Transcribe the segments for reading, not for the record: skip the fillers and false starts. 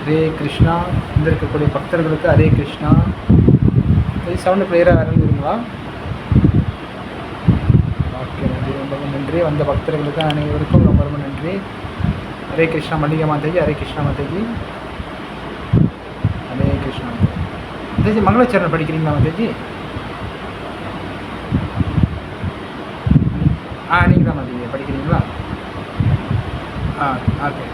ஹரே கிருஷ்ணா. வந்திருக்கக்கூடிய பக்தர்களுக்கு ஹரே கிருஷ்ணா. சவுண்டு கிளியராக இறங்குதுங்களா? ஓகே, நன்றி, ரொம்ப நன்றி. வந்த பக்தர்களுக்கு அனைவருக்கும் ரொம்ப ரொம்ப நன்றி. ஹரே கிருஷ்ணா மல்லிகா மாதேஜி. ஹரே கிருஷ்ணா மாதேஜி. ஹரே கிருஷ்ணா மாதேஜி. மங்களாச்சரணம் படிக்கிறீங்களா மாதேஜி? நீங்கள் தான் மாதேஜி படிக்கிறீங்களா? ஓகே.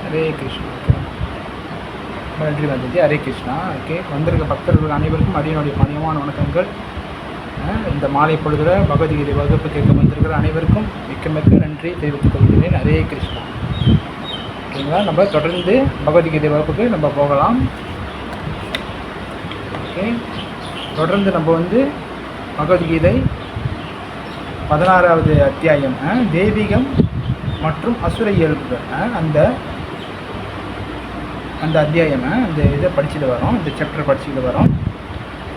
ஹரே கிருஷ்ணா. நன்றி மாதேஜி. ஹரே கிருஷ்ணா. ஓகே, வந்திருக்க பக்தர்கள் அனைவருக்கும் அடியனுடைய பணியமான வணக்கங்கள். இந்த மாலை பொழுதுல பகவத்கீதை வகுப்பு கேட்க வந்திருக்கிற அனைவருக்கும் மிக்க மிக்க நன்றி தெரிவித்துக் கொள்கிறேன். ஹரே கிருஷ்ணா. ஓகேங்களா, நம்ம தொடர்ந்து பகவத்கீதை வகுப்புக்கு நம்ம போகலாம். ஓகே, தொடர்ந்து நம்ம பகவத்கீதை 16வது அத்தியாயம் தெய்வீகம் மற்றும் அசுர இயல்புகள் அந்த அத்தியாயம் அந்த இதை படிச்சுட்டு வரோம். இந்த சாப்டர் படிச்சுட்டு வரோம்.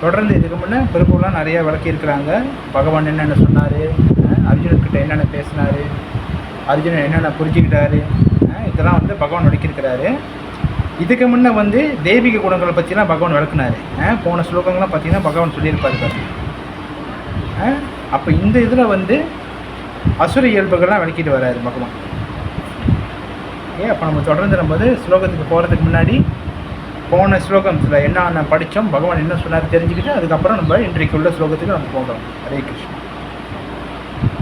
தொடர்ந்து இதுக்கு முன்னே பிரபுலாம் நிறைய விளக்கியிருக்கிறாங்க. பகவான் என்னென்ன சொன்னார், அர்ஜுனன்கிட்ட என்னென்ன பேசினார், அர்ஜுனன் என்னென்ன புரிஞ்சுக்கிட்டாரு, இதெல்லாம் பகவான் விளக்கியிருக்கிறாரு. இதுக்கு முன்னே தெய்வீக குணங்களை பற்றிலாம் பகவான் விளக்குனார். போன ஸ்லோகங்கள்லாம் பார்த்தீங்கன்னா பகவான் சொல்லியிருப்பார். அப்போ இந்த இதில் அசுர இயல்புகள்லாம் விளக்கிட்டு வர்றாரு பகவான். அப்போ நம்ம தொடர்ந்து ஸ்லோகத்துக்கு போகிறதுக்கு முன்னாடி போன ஸ்லோகத்தில் என்ன படித்தோம், பகவான் என்ன சொன்னார் தெரிஞ்சுக்கிட்டு அதுக்கப்புறம் நம்ம இன்றைக்கு உள்ள ஸ்லோகத்துக்கு நம்ம போகலாம். ஹரே கிருஷ்ணா.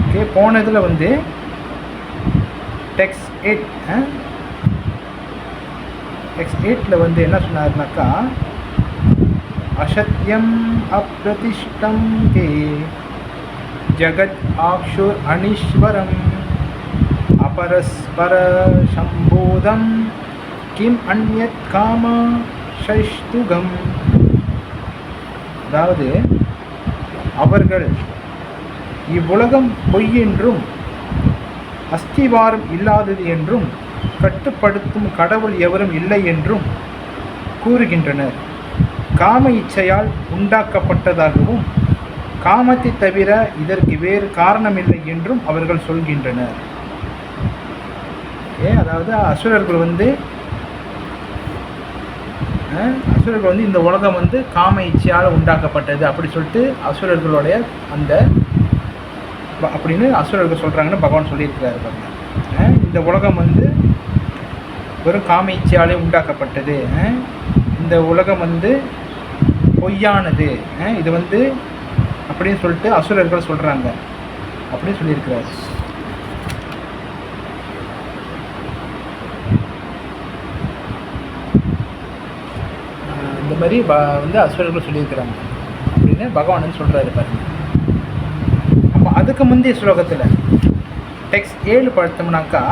ஓகே, போன இதில் டெக்ஸ்ட் 8ல் என்ன சொன்னார்னாக்கா, அசத்யம் அப்ரதிஷ்டம் தே ஜகத் ஆக்ஷுர் அனீஸ்வரம் அபரஸ்பர சம்போதம் கிம் அந்யத் காம ஷஷ்துகம். அதாவது அவர்கள் இவ்வுலகம் பொய் என்றும் அஸ்திவாரம் இல்லாதது என்றும் கட்டுப்படுத்தும் கடவுள் எவரும் இல்லை என்றும் கூறுகின்றனர். காம இச்சையால் உண்டாக்கப்பட்டதாகவும் காமத்தை தவிர இதற்கு வேறு காரணமில்லை என்றும் அவர்கள் சொல்கின்றனர். அதாவது அசுரர்கள் அசுரர்கள் வந்து இந்த உலகம் வந்து காம இச்சையால் உண்டாக்கப்பட்டது அப்படி சொல்லிட்டு அசுரர்களுடைய அந்த அப்படின்னு அசுரர்கள் சொல்கிறாங்கன்னு பகவான் சொல்லியிருக்கிறாரு பாருங்க. இந்த உலகம் வந்து வெறும் காம இச்சையாலே உண்டாக்கப்பட்டது, இந்த உலகம் வந்து பொய்யானது, இது வந்து அப்படின்னு சொல்லிட்டு அசுரர்கள் சொல்கிறாங்க அப்படின்னு சொல்லியிருக்கிறாரு. இந்த மாதிரி வந்து அசுரர்கள் சொல்லியிருக்கிறாங்க அப்படின்னு பகவான் வந்து சொல்கிறாரு பாருங்க. அப்போ அதுக்கு முந்தைய ஸ்லோகத்தில் டெக்ஸ்ட் 7 பார்த்தோம்னாக்கா,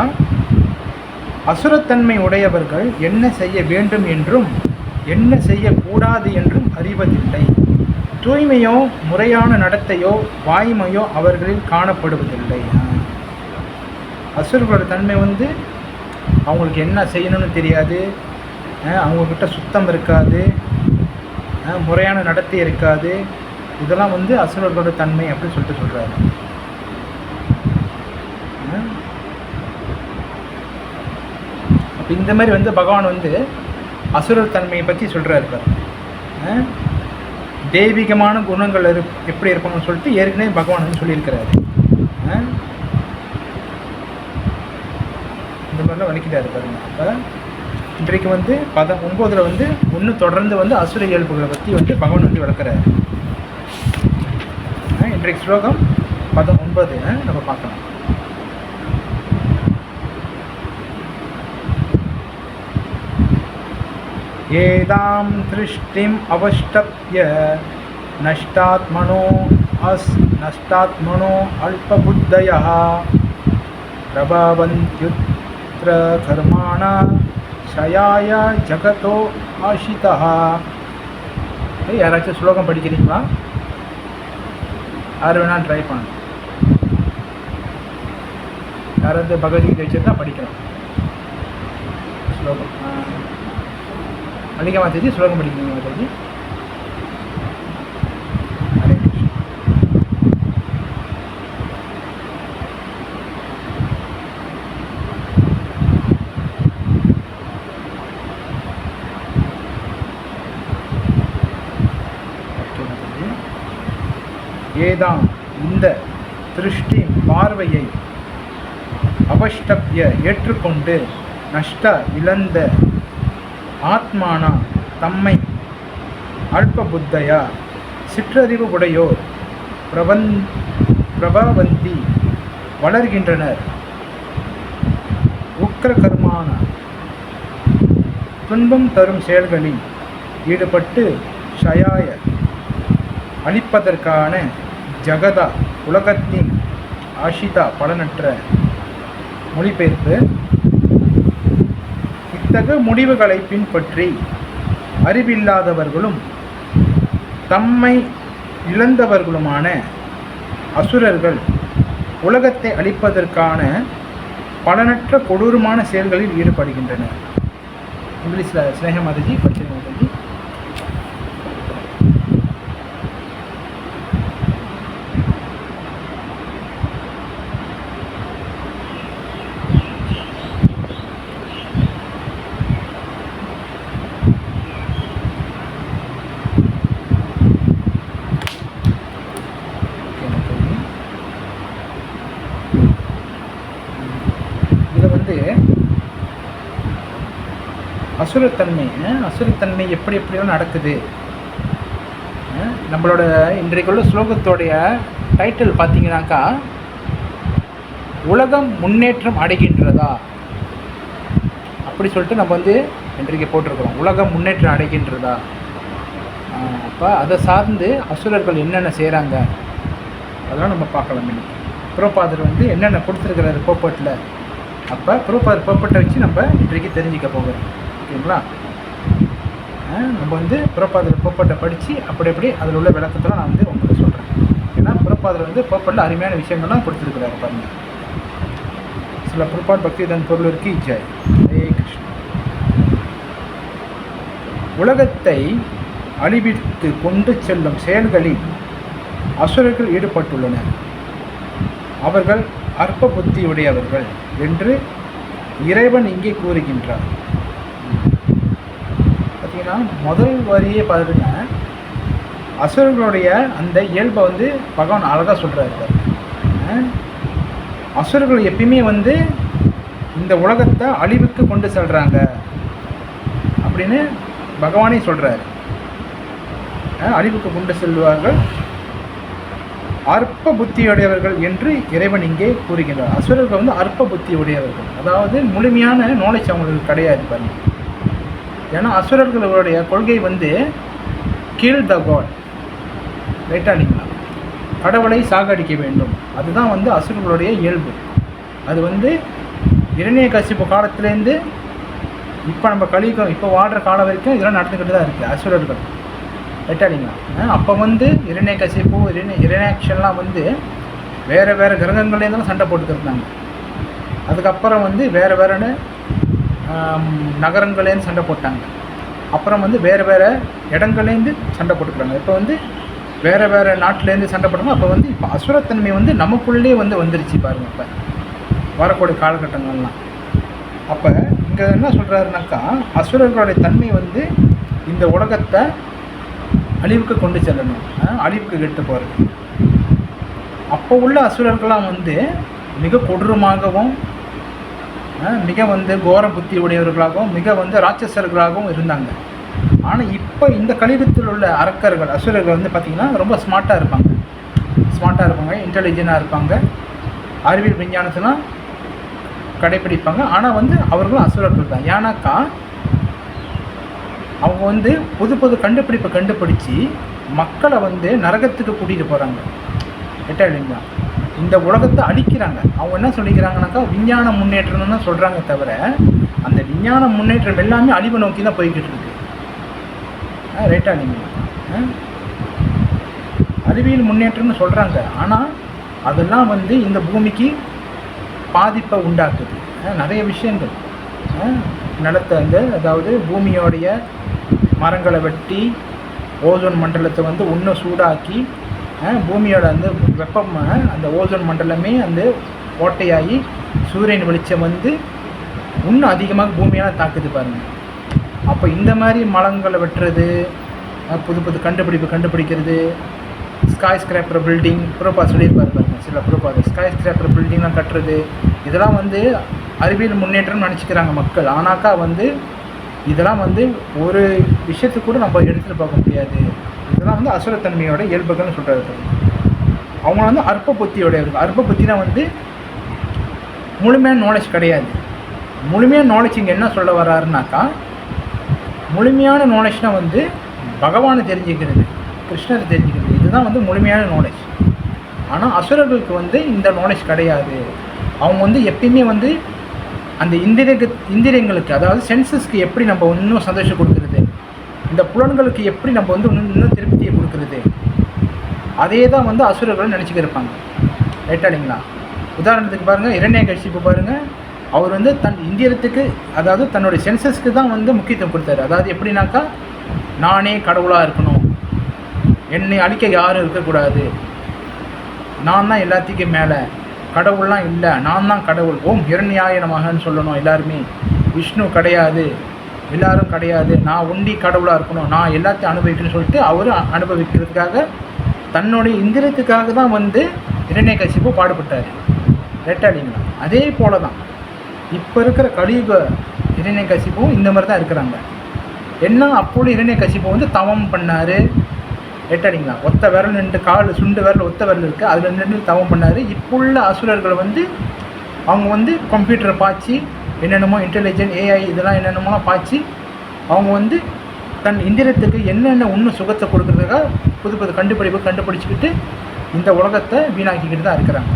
அசுரத்தன்மை உடையவர்கள் என்ன செய்ய வேண்டும் என்றும் என்ன செய்யக்கூடாது என்றும் அறிவதில்லை. தூய்மையோ முறையான நடத்தையோ வாய்மையோ அவர்களில் காணப்படுவதில்லை. அசுரர்களோட தன்மை வந்து அவங்களுக்கு என்ன செய்யணும்னு தெரியாது, அவங்கக்கிட்ட சுத்தம் இருக்காது, முறையான நடத்தை இருக்காது. இதெல்லாம் வந்து அசுரர்களோட தன்மை அப்படின்னு சொல்லிட்டு சொல்கிறாரு. அப்போ இந்த மாதிரி வந்து பகவான் வந்து அசுரர் தன்மையை பற்றி சொல்கிறாரு பாரு. தெய்வீகமான குணங்கள் எப்படி இருப்பாங்கன்னு சொல்லிட்டு ஏற்கனவே பகவான் வந்து சொல்லியிருக்கிறாரு. இந்த மாதிரிலாம் வலிக்கிறாரு பாருங்க. அப்போ இன்றைக்கு வந்து 19 வந்து இன்னும் தொடர்ந்து வந்து அசுர இயல்புகளை பற்றி வந்து பகவான் வந்து விளக்குறாரு. இன்றைக்கு ஸ்லோகம் 19 நம்ம பார்க்கலாம். ஏதாம் திருஷ்டிம் அவஷ்டப்ய நஷ்டாத்மனோ அல்பபுத்தயः பிரபவந்த்யுத்ர கர்மாணா ஷயாய ஜகதோ ஆஷிதா. யாராச்சும் ஸ்லோகம் படிக்கிறீங்களா? யார் வேணாலும் ட்ரை பண்ணணும். யாராவது பகவத்கீதை வச்சுருந்தா படிக்கலாம். ஸ்லோகம் மல்லிகா மாதாஜி ஸ்லோகம் படிக்கிறீங்க மாதாஜி? ஏதாம் இந்த திருஷ்டி பார்வையை அவஷ்டப்ய ஏற்றுக்கொண்டு நஷ்ட இழந்த ஆத்மானா தம்மை அல்ப புத்தையா சிற்றறிவு உடையோர் பிரபவந்தி வளர்கின்றனர். உக்கிர கர்மான துன்பம் தரும் செயல்களில் ஈடுபட்டு ஷயாய அளிப்பதற்கான ஜகதா உலகத்தின் ஆஷிதா பலனற்ற மொழிபெயர்ப்பு. இத்தகைய முடிவுகளை பின்பற்றி அறிவில்லாதவர்களும் தம்மை இழந்தவர்களுமான அசுரர்கள் உலகத்தை அழிப்பதற்கான பலனற்ற கொடூரமான செயல்களில் ஈடுபடுகின்றனர். இங்கிலீஷில் ஸ்னேகா மாதாஜி படிச்சிருங்க மாதாஜி. அசுரத்தன்மை எப்படி எப்படியோ நடக்குது. நம்மளோட இன்றைக்குள்ள ஸ்லோகத்தோடைய டைட்டில் பார்த்தீங்கன்னாக்கா, உலகம் முன்னேற்றம் அடைகின்றதா அப்படி சொல்லிட்டு நம்ம வந்து இன்றைக்கு போட்டிருக்கிறோம். உலகம் முன்னேற்றம் அடைகின்றதா. அப்போ அதை சார்ந்து அசுரர்கள் என்னென்ன செய்கிறாங்க அதெல்லாம் நம்ம பார்க்கலாம். பிரபாதர் வந்து என்னென்ன கொடுத்துருக்கிறாரு போப்பட்டில். அப்போ பிரபாதர் போப்பட்டை வச்சு நம்ம இன்றைக்கு தெரிஞ்சிக்க போகிறோம். ஓகேங்களா? நம்ம வந்து பிரபாதர் போப்பட்டை படித்து அப்படி அதில் உள்ள விளக்கத்தெல்லாம் நான் வந்து உங்களுக்கு சொல்கிறேன். ஏன்னா பிரபாதர் வந்து போப்பட்டில் அருமையான விஷயங்கள்லாம் கொடுத்துருக்கிறாரு பாருங்கள். சில பிரபாத் பக்திதன் பொருளிற்கு ஜெய். ஹரே கிருஷ்ணா. உலகத்தை அழிவித்து கொண்டு செல்லும் செயல்களில் அசுரர்கள் ஈடுபட்டுள்ளனர். அவர்கள் அற்ப புத்தியுடையவர்கள் என்று இறைவன் இங்கே கூறுகின்றார். பார்த்தீங்கன்னா பார்த்தீங்கன்னா முதல் வரியே பாருங்க, அசுரர்களுடைய அந்த இயல்பை வந்து பகவான் அழகாக சொல்கிறாரு. அசுரர்கள் எப்பயுமே வந்து இந்த உலகத்தை அழிவுக்கு கொண்டு செல்கிறாங்க அப்படின்னு பகவானே சொல்கிறாரு. அழிவுக்கு கொண்டு செல்வார்கள் அற்ப புத்தியுடையவர்கள் என்று இறைவன் இங்கே கூறுகின்றார். அசுரர்கள் வந்து அற்ப புத்தி உடையவர்கள், அதாவது முழுமையான நாலேஜ் அவங்களுக்கு கிடையாது பாருங்க. ஏன்னா அசுரர்களுடைய கொள்கை வந்து கில் த காட், ரைட்டா இல்லைங்களா? கடவுளை சாகடிக்க வேண்டும், அதுதான் வந்து அசுரர்களுடைய இயல்பு. அது வந்து இரண்யகசிப்பு காலத்துலேருந்து இப்போ நம்ம கலியுகம் இப்போ வாடுற காலம் வரைக்கும் இதெல்லாம் நடந்துக்கிட்டு தான் இருக்குது அசுரர்கள், ரைட்டா இல்லைங்களா? அப்போ வந்து இரண்யகசிப்பு இரண்யாக்ஷன்லாம் வந்து வேறு வேறு கிரகங்கள்லேருந்துலாம் சண்டை போட்டுக்கிட்டு இருந்தாங்க. அதுக்கப்புறம் வந்து வேறு வேறுன்னு நகரங்கள்லேருந்து சண்டை போட்டாங்க. அப்புறம் வந்து வேறு வேறு இடங்கள்லேருந்து சண்டை போட்டுக்கிறாங்க. இப்போ வந்து வேறு வேறு நாட்டிலேருந்து சண்டை போடுறாங்க. அப்போ வந்து இப்போ அசுரத்தன்மை வந்து நமக்குள்ளே வந்து வந்துருச்சு பாருங்கள். இப்போ வரக்கூடிய காலகட்டங்கள்லாம் அப்போ இங்கே என்ன சொல்கிறாருனாக்கா, அசுரர்களுடைய தன்மை வந்து இந்த உலகத்தை அழிவுக்கு கொண்டு செல்லணும், அழிவுக்கு கெட்டு போகிறது. அப்போ உள்ள அசுரர்கள்லாம் வந்து மிக கொடூரமாகவும் மிக வந்து கோர புத்தி உடையவர்களாகவும் மிக வந்து ராட்சசர்களாகவும் இருந்தாங்க. ஆனால் இப்போ இந்த கலியுகத்தில் உள்ள அரக்கர்கள் அசுரர்கள் வந்து பார்த்திங்கன்னா ரொம்ப ஸ்மார்ட்டாக இருப்பாங்க, இன்டெலிஜென்ட்டாக இருப்பாங்க, அறிவியல் விஞ்ஞானத்தெல்லாம் கடைப்பிடிப்பாங்க. ஆனால் வந்து அவர்களும் அசுரர்கள் தான். ஏன்னாக்கா அவங்க வந்து புது புது கண்டுபிடிப்பை கண்டுபிடிச்சி மக்களை வந்து நரகத்துக்கு கூட்டிகிட்டு போகிறாங்க, ரைட்டா இல்லைங்களா? இந்த உலகத்தை அழிக்கிறாங்க. அவங்க என்ன சொல்லிக்கிறாங்கனாக்கா விஞ்ஞான முன்னேற்றம்னு தான் சொல்கிறாங்க, தவிர அந்த விஞ்ஞான முன்னேற்றம் எல்லாமே அழிவு நோக்கி தான் போய்கிட்டு இருக்கு, ரைட்டா இல்லைங்களா? அறிவியல் முன்னேற்றம்னு சொல்கிறாங்க, ஆனால் அதெல்லாம் வந்து இந்த பூமிக்கு பாதிப்பை உண்டாக்குது. நிறைய விஷயங்கள் நிலத்தை வந்து, அதாவது பூமியோடைய மரங்களை வெட்டி ஓசோன் மண்டலத்தை வந்து இன்னும் சூடாக்கி பூமியோட அந்த வெப்பம் அந்த ஓசோன் மண்டலமே அந்த ஓட்டையாகி சூரியன் வெளிச்சம் வந்து இன்னும் அதிகமாக பூமியால் தாக்குது பாருங்கள். அப்போ இந்த மாதிரி மரங்களை வெட்டுறது, புது புது கண்டுபிடிக்கிறது, ஸ்காய் ஸ்கிராப்பர் பில்டிங் ப்ரோப்பா சொல்லியிருப்பார் பாருங்கள், சில ப்ரோப்பா ஸ்காய் ஸ்கிராப்பர் பில்டிங்லாம் கட்டுறது, இதெல்லாம் வந்து அறிவியல் முன்னேற்றம் நினச்சிக்கிறாங்க மக்கள். ஆனாக்கா வந்து இதெல்லாம் வந்து ஒரு விஷயத்துக்கு கூட நம்ம எடுத்துகிட்டு பார்க்க முடியாது. இதெல்லாம் வந்து அசுரத்தன்மையோட இயல்புகள்னு சொல்கிறது. அவங்க வந்து அற்ப புத்தியோடையவர்கள். அற்ப புத்தினா வந்து முழுமையான நாலேஜ் கிடையாது. முழுமையான நாலேஜ் இங்கே என்ன சொல்ல வர்றாருனாக்கா, முழுமையான நாலேஜ்னால் வந்து பகவானை தெரிஞ்சுக்கிறது, கிருஷ்ணரை தெரிஞ்சுக்கிறது, இதுதான் வந்து முழுமையான நாலேஜ். ஆனால் அசுரர்களுக்கு வந்து இந்த நாலேஜ் கிடையாது. அவங்க வந்து எப்பயுமே வந்து அந்த இந்திரியங்களுக்கு, அதாவது சென்சஸ்க்கு எப்படி நம்ம இன்னும் சந்தோஷம் கொடுக்குறது, இந்த புலன்களுக்கு எப்படி நம்ம வந்து இன்னும் திருப்தியை கொடுக்குறது, அதே தான் வந்து அசுரர்கள் நினச்சிக்கிருப்பாங்க, ரைட்டா இல்லைங்களா? உதாரணத்துக்கு பாருங்கள், இரண்யகசிப்பு பாருங்கள், அவர் வந்து தன் இந்திரியத்துக்கு, அதாவது தன்னுடைய சென்சஸ்க்கு தான் வந்து முக்கியத்துவம் கொடுத்தாரு. அதாவது எப்படின்னாக்கா, நானே கடவுளாக இருக்கணும், என்னை அழிக்க யாரும் இருக்கக்கூடாது, நான் தான் எல்லாத்துக்கும் மேலே, கடவுள்லாம் இல்லை, நான் தான் கடவுள், ஓம் இரண்யாய நமகன்னு சொல்லணும் எல்லாருமே, விஷ்ணு கிடையாது, எல்லாரும் கிடையாது, நான் ஒண்டி கடவுளாக இருக்கணும், நான் எல்லாத்தையும் அனுபவிக்கணும்னு சொல்லிட்டு அவர் அனுபவிக்கிறதுக்காக தன்னுடைய இந்திரியத்துக்காக தான் வந்து இரண்யகசிப்பு பாடுபட்டார், ரைட்டா இல்லைங்களா? அதே போல தான் இப்போ இருக்கிற கலியுக இரண்யகசிப்பும் இந்த மாதிரி தான் இருக்கிறாங்க. என்ன அப்போது இரண்யகசிப்பு வந்து தவம் பண்ணார், ரைட்டா இல்லைங்களா? ஒத்த விரல் நின்று, கால் சுண்டு விரல் ஒத்த விரல் இருக்குது, அதில் நின்று தவம் பண்ணார். இப்போ உள்ள அசுரர்கள் வந்து அவங்க வந்து கம்ப்யூட்டரை பாய்ச்சி என்னென்னமோ இன்டெலிஜென்ட் ஏஐ இதெல்லாம் என்னென்னமோலாம் பாய்ச்சி அவங்க வந்து தன் இந்திரியத்துக்கு என்னென்ன இன்னும் சுகத்தை கொடுக்குறதுக்காக புது புது கண்டுபிடிச்சிக்கிட்டு இந்த உலகத்தை வீணாக்கிக்கிட்டு தான் இருக்கிறாங்க,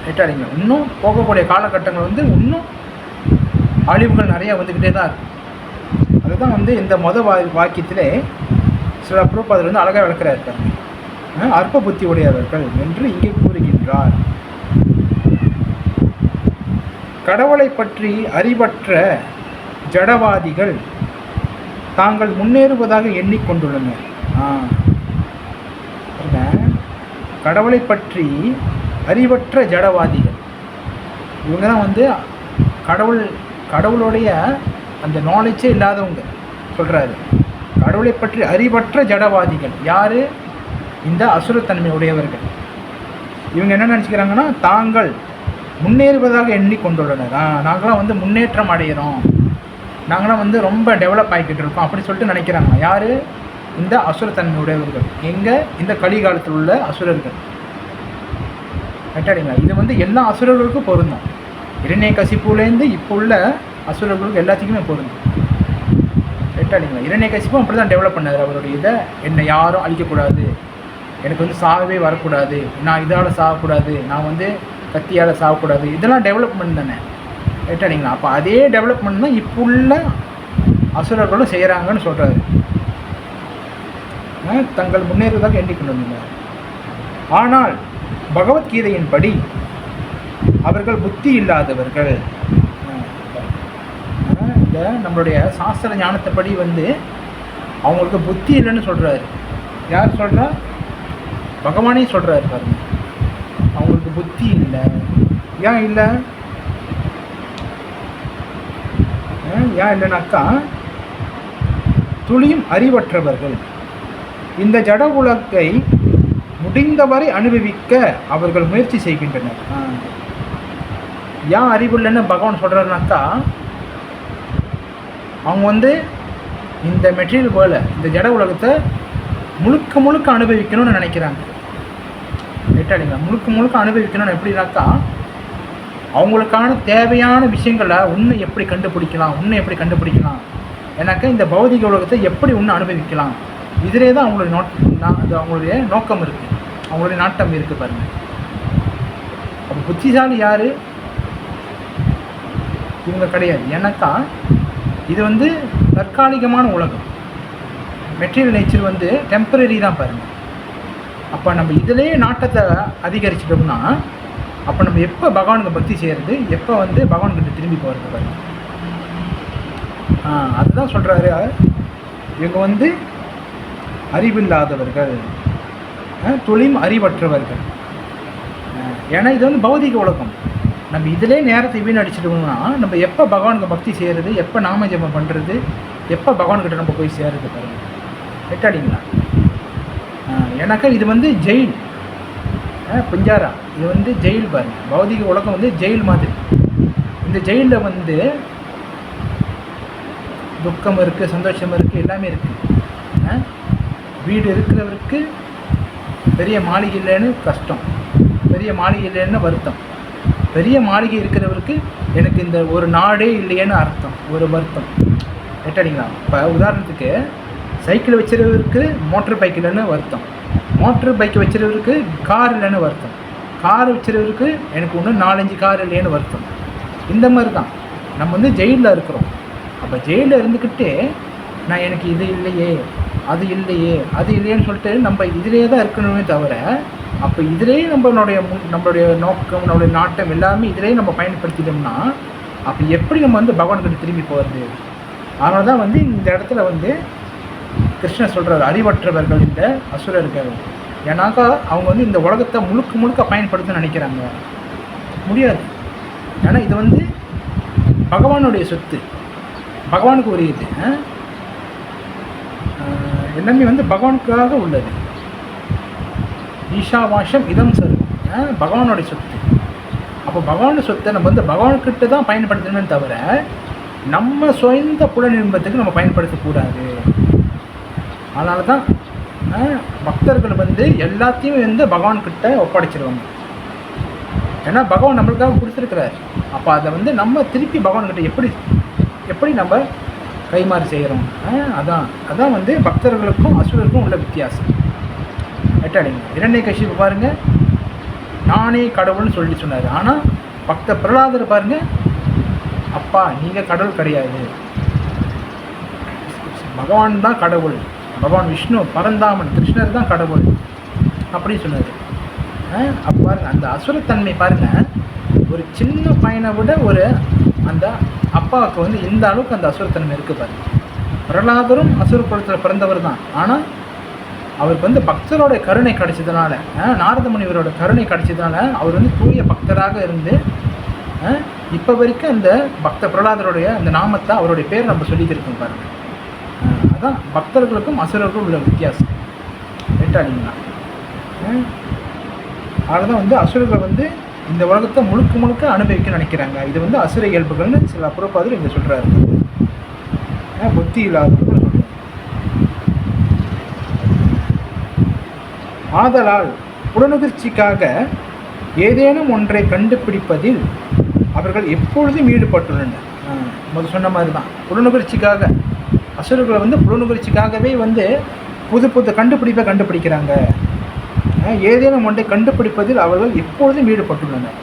ரைட்டா இல்லைங்களா? இன்னும் போகக்கூடிய காலகட்டங்கள் வந்து இன்னும் அழிவுகள் நிறையா வந்துக்கிட்டே தான் இருக்கும். அதுதான் வந்து இந்த வாக்கியத்திலே சில ப்ரூப்பாதில் வந்து அழகாக விளக்கிறார்கள். அற்ப புத்தி உடையவர்கள் என்று இங்கே கூறுகின்றார். கடவுளை பற்றி அறிவற்ற ஜடவாதிகள் தாங்கள் முன்னேறுவதாக எண்ணிக்கொண்டுள்ளனர். கடவுளை பற்றி அறிவற்ற ஜடவாதிகள் இவங்க தான் வந்து கடவுளுடைய அந்த நாலேஜே இல்லாதவங்க. சொல்கிறாரு. கடவுளை பற்றி அறிவற்ற ஜடவாதிகள் யார்? இந்த அசுரத்தன்மை உடையவர்கள். இவங்க என்ன நினச்சிக்கிறாங்கன்னா, தாங்கள் முன்னேறுவதாக எண்ணிக்கொண்டுள்ளனர். நாங்களாம் வந்து முன்னேற்றம் அடைகிறோம், நாங்களாம் வந்து ரொம்ப டெவலப் ஆகிக்கிட்டு இருக்கோம் அப்படி சொல்லிட்டு நினைக்கிறாங்க. யார்? இந்த அசுரத்தன்மை உடையவர்கள். எங்கே? இந்த கலிகாலத்தில் உள்ள அசுரர்கள். கரெக்டாடிங்களா? இது வந்து எல்லா அசுரர்களுக்கும் பொருந்தும். இரண்யகசிப்புலேருந்து இப்போ உள்ள அசுரர்களுக்கு எல்லாத்துக்குமே பொருந்தும். கரெக்டாடிங்களா? இரண்யகசிப்பும் அப்படி தான் டெவலப் பண்ணார் அவருடைய இதை. என்னை யாரும் அழிக்கக்கூடாது, எனக்கு வந்து சாகவே வரக்கூடாது, நான் இதால் சாகக்கூடாது, நான் வந்து கத்தியால் சாகக்கூடாது, இதெல்லாம் டெவலப்மெண்ட் தானே. கரெக்டாடிங்களா? அப்போ அதே டெவலப்மெண்ட் தான் இப்போ உள்ள அசுரர்களும் செய்கிறாங்கன்னு சொல்கிறாரு. தங்கள் முன்னேறுவதாக எண்ணிக்கொண்டு வந்தார். ஆனால் பகவத்கீதையின்படி அவர்கள் புத்தி இல்லாதவர்கள். இந்த நம்மளுடைய சாஸ்திர ஞானத்தைப்படி வந்து அவங்களுக்கு புத்தி இல்லைன்னு சொல்கிறாரு. யார் சொல்கிறா? பகவானே சொல்கிறாரு பாருங்க, அவங்களுக்கு புத்தி இல்லை. ஏன் இல்லை? ஏன் இல்லைனாக்கா, துளியும் அறிவற்றவர்கள். இந்த ஜட உலகை முடிந்தவரை அனுபவிக்க அவர்கள் முயற்சி செய்கின்றனர். ஏன் அறிவு இல்லைன்னு பகவான் சொல்கிறாருனாக்கா, அவங்க வந்து இந்த மெட்டீரியல் வேர்ல்டை, இந்த ஜட உலகத்தை முழுக்க முழுக்க அனுபவிக்கணும்னு நினைக்கிறாங்க. ரைட்டாடிங்களா? முழுக்க முழுக்க அனுபவிக்கணும்னு எப்படின்னாக்கா, அவங்களுக்கான தேவையான விஷயங்களை உன்னை எப்படி கண்டுபிடிக்கலாம், உன்னை எப்படி கண்டுபிடிக்கலாம், ஏன்னாக்கா இந்த பௌதிக உலகத்தை எப்படி உன்னை அனுபவிக்கலாம், இதிலே தான் அவங்களுடைய அது அவங்களுடைய நோக்கம் இருக்குது, அவங்களுடைய நாட்டம் இருக்குது பாருங்கள். அப்போ புத்திசாலி யார்? இவங்க கிடையாது. ஏன்னாக்கா இது வந்து தற்காலிகமான உலகம், மெட்டீரியல் நேச்சர் வந்து டெம்பரரி தான் பாருங்கள். அப்போ நம்ம இதிலே நாட்டத்தை அதிகரிச்சிட்டோம்னா, அப்போ நம்ம எப்போ பகவானுக்கு பக்தி செய்கிறது, எப்போ வந்து பகவான்கிட்ட திரும்பி போகிறது பாருங்க. அதுதான் சொல்கிறாரு, இவங்க வந்து அறிவில்லாதவர்கள், தொழில் அறிவற்றவர்கள். ஏன்னா இது வந்து பௌதிக உலகம். நம்ம இதிலே நேரத்தை வீணடிச்சிட்டோம்னா நம்ம எப்போ பகவானுக்கு பக்தி செய்கிறது, எப்போ நாம ஜெபம் பண்ணுறது, எப்போ பகவான்கிட்ட நம்ம போய் சேருது பாருங்கள். ரெட்டாடிங்களா? ஏன்னாக்கா இது வந்து ஜெயில், புஞ்சாரா, இது வந்து ஜெயில் பாருங்கள். பௌதிக உலகம் வந்து ஜெயில் மாதிரி. இந்த ஜெயிலில் வந்து துக்கம் இருக்குது, சந்தோஷம் இருக்குது, எல்லாமே இருக்குது. வீடு இருக்கிறவருக்கு பெரிய மாளிகை இல்லைன்னு கஷ்டம், பெரிய மாளிகை இல்லைன்னு வருத்தம், பெரிய மாளிகை இருக்கிறவருக்கு எனக்கு இந்த ஒரு நாடே இல்லையேன்னு அர்த்தம், ஒரு வருத்தம். ரைட்டாடிங்களா? இப்போ உதாரணத்துக்கு சைக்கிள் வச்சுருவருக்கு மோட்டர் பைக் இல்லைன்னு வருத்தம், மோட்டர் பைக் வச்சுருவருக்கு கார் இல்லைன்னு வருத்தம், கார் வச்சுருவருக்கு எனக்கு ஒன்று 4-5 கார் இல்லைன்னு வருத்தம். இந்த மாதிரி தான் நம்ம வந்து ஜெயிலில் இருக்கிறோம். அப்போ ஜெயிலில் இருந்துக்கிட்டே நான் எனக்கு இது இல்லையே, அது இல்லையே, அது இல்லையேன்னு சொல்லிட்டு நம்ம இதிலே தான் இருக்கணுமே தவிர, அப்போ இதிலே நம்மளுடைய நோக்கம், நம்மளுடைய நாட்டம் எல்லாமே இதிலே நம்ம பயன்படுத்திட்டோம்னா அப்போ எப்படி நம்ம வந்து பகவான்கிட்ட திரும்பி போகிறது? அதனால தான் வந்து இந்த இடத்துல வந்து கிருஷ்ணர் சொல்கிறார், அறிவற்றவர்கள் இந்த அசுரர்கள். ஏன்னாக்கா அவங்க வந்து இந்த உலகத்தை முழுக்க முழுக்க பயன்படுத்த நினைக்கிறாங்க. முடியாது. ஏன்னா இது வந்து பகவானுடைய சொத்து, பகவானுக்கு உரியது. எல்லாமே வந்து பகவானுக்காக உள்ளது. ஈஷாவாஷம் இதம் சர்வம், பகவானுடைய சொத்து. அப்போ பகவானுடைய சொத்தை நம்ம வந்து பகவான்கிட்ட தான் பயன்படுத்தணுமே தவிர நம்ம சொந்த புலநிரும்பத்துக்கு நம்ம பயன்படுத்தக்கூடாது. அதனால தான் பக்தர்கள் வந்து எல்லாத்தையும் வந்து பகவான்கிட்ட ஒப்படைச்சிருவாங்க. ஏன்னா பகவான் நம்மளுக்காக கொடுத்துருக்கிறார். அப்போ அதை வந்து நம்ம திருப்பி பகவான்கிட்ட எப்படி நம்ம கைமாறு செய்கிறோம். அதான் வந்து பக்தர்களுக்கும் அசுரருக்கும் உள்ள வித்தியாசம். ரைட்டாடிங்க? இரண்யகசிப்பு பாருங்கள், நானே கடவுள்னு சொல்லி சொன்னார். ஆனால் பக்த பிரகலாதர் பாருங்கள், அப்பா நீங்கள் கடவுள் கிடையாது, பகவான் தான் கடவுள், பகவான் விஷ்ணு பரந்தாமன் கிருஷ்ணர் தான் கடவுள் அப்படின்னு சொன்னார். அப்போ பாருங்கள் அந்த அசுரத்தன்மை பாருங்கள். ஒரு சின்ன பையனை விட ஒரு அந்த அப்பாவுக்கு வந்து இந்த அளவுக்கு அந்த அசுரத்தன்மை இருக்குது பாருங்கள். பிரகலாதரும் அசுர குலத்தில் பிறந்தவர் தான். ஆனால் அவருக்கு வந்து பக்தரோட கருணை கிடைச்சதுனால, நாரத முனிவரோட கருணை கிடைச்சதுனால அவர் வந்து தூய பக்தராக இருந்து இப்போ வரைக்கும் அந்த பக்த பிரகலாதருடைய அந்த நாமத்தை, அவருடைய பேர் நம்ம சொல்லிட்டு இருக்கோம் பாருங்கள். அதுதான் பக்தர்களுக்கும் அசுரர்களுக்கும் உள்ள வித்தியாசம். ரைட்டா இல்லைங்களா? அதனால தான் அசுரர்கள் இந்த உலகத்தை முழுக்க முழுக்க அனுபவிக்க நினைக்கிறாங்க. இது அசுர இயல்புகள்னு சில புறப்பாதில் இங்கே சொல்கிறாரு. புத்தி இல்லாதவர்கள் சொல்கிறார். ஆதலால் புலனுகர்ச்சிக்காக ஏதேனும் ஒன்றை கண்டுபிடிப்பதில் அவர்கள் எப்பொழுதும் ஈடுபட்டுள்ளனர். முதல் சொன்ன மாதிரி தான் புலனுகர்ச்சிக்காக அசுரர்களை புலனுகர்ச்சிக்காகவே புது புது கண்டுபிடிப்பை கண்டுபிடிக்கிறாங்க. ஏதேனும் ஒன்றை கண்டுபிடிப்பதில் அவர்கள் எப்பொழுதும் ஈடுபட்டுள்ளனர்.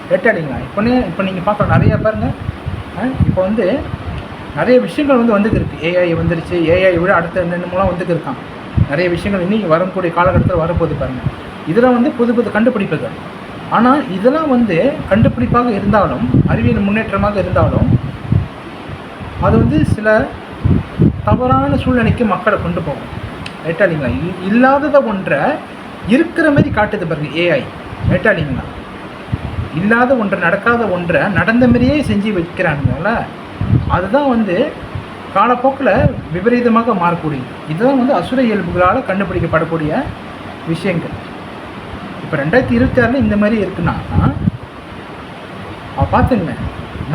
கேட்டாடிங்களா? இப்போ நீங்கள் பார்க்கலாம் நிறையா பாருங்கள். இப்போ நிறைய விஷயங்கள் வந்துருக்கு. ஏஐ வந்துருச்சு. ஏஐ விட அடுத்த என்னென்னமோலாம் இருக்கான். நிறைய விஷயங்கள் இன்னும் வரக்கூடிய காலகட்டத்தில் வரப்போகுது பாருங்கள். இதெல்லாம் புது புது கண்டுபிடிப்புகள். ஆனால் இதெல்லாம் கண்டுபிடிப்பாக இருந்தாலும், அறிவியல் முன்னேற்றமாக இருந்தாலும், அது சில தவறான சூழ்நிலைக்கு மக்களை கொண்டு போகும். ரைட்டா இல்லைங்களா? இல்லாததை ஒன்றை இருக்கிற மாதிரி காட்டுது பாருங்க ஏஐ. ரைட்டா இல்லைங்களா? இல்லாத ஒன்றை, நடக்காத ஒன்றை நடந்த மாதிரியே செஞ்சு வைக்கிறாங்கல்ல, அதுதான் காலப்போக்கில் விபரீதமாக மாறக்கூடியது. இதுதான் அசுர இயல்புகளால் கண்டுபிடிக்கப்படக்கூடிய விஷயங்கள். இப்போ 2026 இந்த மாதிரி இருக்குன்னா பார்த்துங்க,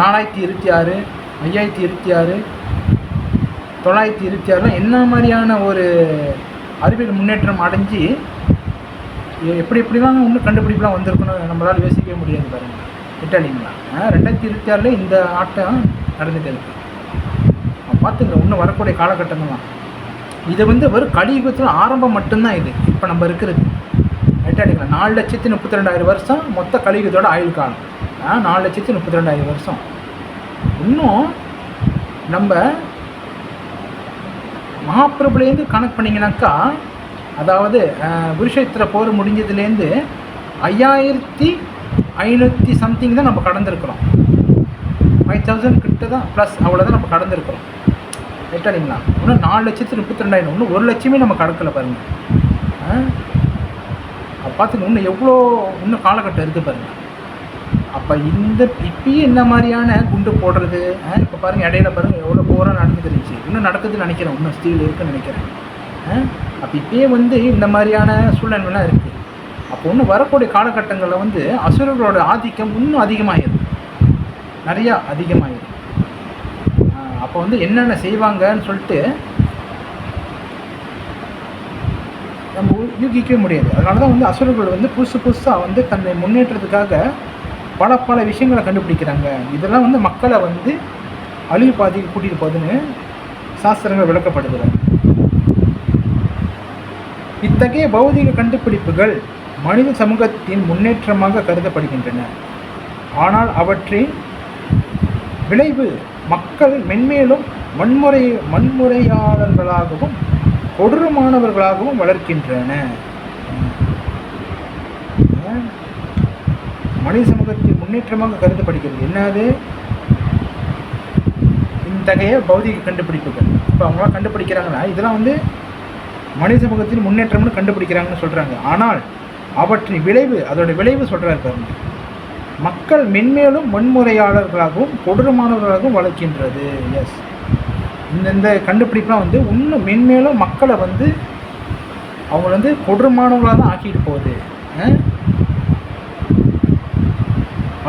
4026, 5026, 926 என்ன மாதிரியான ஒரு அறிவியல் முன்னேற்றம் அடைஞ்சு எப்படிலாம் இன்னும் கண்டுபிடிப்புலாம் வந்திருக்குன்னு நம்மளால் யோசிக்கவே முடியாது பாருங்கள். இட்டாலிங்களா? 2026 இந்த ஆட்டம் நடந்துட்டு இருக்கு. பார்த்துங்க, இன்னும் வரக்கூடிய காலகட்டங்கள்லாம் இது வெறும் கலியுகத்தில் ஆரம்பம் மட்டும்தான். இது இப்போ நம்ம இருக்கிறது ரைட்டாடிங்களா? 4,32,000 வருஷம் மொத்த கலியுகத்தோட ஆயுள் காலம். 4,32,000 வருஷம். இன்னும் நம்ம மகாபிரபுலேருந்து கணக்கு பண்ணிங்கனாக்கா, அதாவது குருஷேத்திர போர் முடிஞ்சதுலேருந்து 5,500 சம்திங் தான் நம்ம கடந்திருக்கிறோம். 5,000 கிட்ட தான் ப்ளஸ் அவ்வளோதான் நம்ம கடந்திருக்கிறோம். ரைட்டா இல்லைங்களா? இன்னும் 4,32,000, இன்னும் 1,00,000 நம்ம கடக்கலை பாருங்கள். பார்த்துங்க, இன்னும் எவ்வளோ இன்னும் காலகட்டம் இருக்குது பாருங்கள். அப்போ இப்பயே இந்த மாதிரியான குண்டு போடுறது, இப்போ பாருங்கள் இடையில பாருங்கள் எவ்வளோ போராக நடந்துருந்துச்சு. இன்னும் நடக்குதுன்னு நினைக்கிறேன், இன்னும் ஸ்டீல் இருக்குதுன்னு நினைக்கிறேன். அப்போ இப்பயே இந்த மாதிரியான சூழ்நிலைலாம் இருக்குது. அப்போ இன்னும் வரக்கூடிய காலகட்டங்களில் அசுரர்களோட ஆதிக்கம் இன்னும் அதிகமாகிடும், நிறையா அதிகமாகிடும். அப்போ என்னென்ன செய்வாங்கன்னு சொல்லிட்டு நம்ம யூகிக்கவே முடியாது. அதனால தான் அசுரர்கள் புதுசாக தன்னை முன்னேற்றத்துக்காக பல விஷயங்களை கண்டுபிடிக்கிறாங்க. இதெல்லாம் மக்களை அழிவு பாதைக்கு கூட்டிகிட்டு போகுதுன்னு சாஸ்திரங்கள் விளக்கப்படுகிறாங்க. இத்தகைய பௌதிக கண்டுபிடிப்புகள் மனித சமூகத்தின் முன்னேற்றமாக கருதப்படுகின்றன. ஆனால் அவற்றின் விளைவு மக்கள் மென்மேலும் வன்முறையாளர்களாகவும் கொடூரமானவர்களாகவும் வளர்க்கின்றன. மனித சமூகத்தின் முன்னேற்றமாக கருதப்படுகிறது. என்னது? இத்தகைய பௌதிக கண்டுபிடிப்புகள். இப்போ அவங்களாம் கண்டுபிடிக்கிறாங்கன்னா இதெல்லாம் மனித சமூகத்தின் முன்னேற்றம்னு கண்டுபிடிக்கிறாங்கன்னு சொல்கிறாங்க. ஆனால் அவற்றின் விளைவு, அதோட விளைவு சொல்கிறாரு பாருங்க, மக்கள் மென்மேலும் வன்முறையாளர்களாகவும் கொடூரமானவர்களாகவும் வளர்க்கின்றது. எஸ், இந்த கண்டுபிடிப்புலாம் இன்னும் மென்மேலும் மக்களை அவங்க கொடூரமானவர்களாக தான் ஆக்கிட்டு போகுது.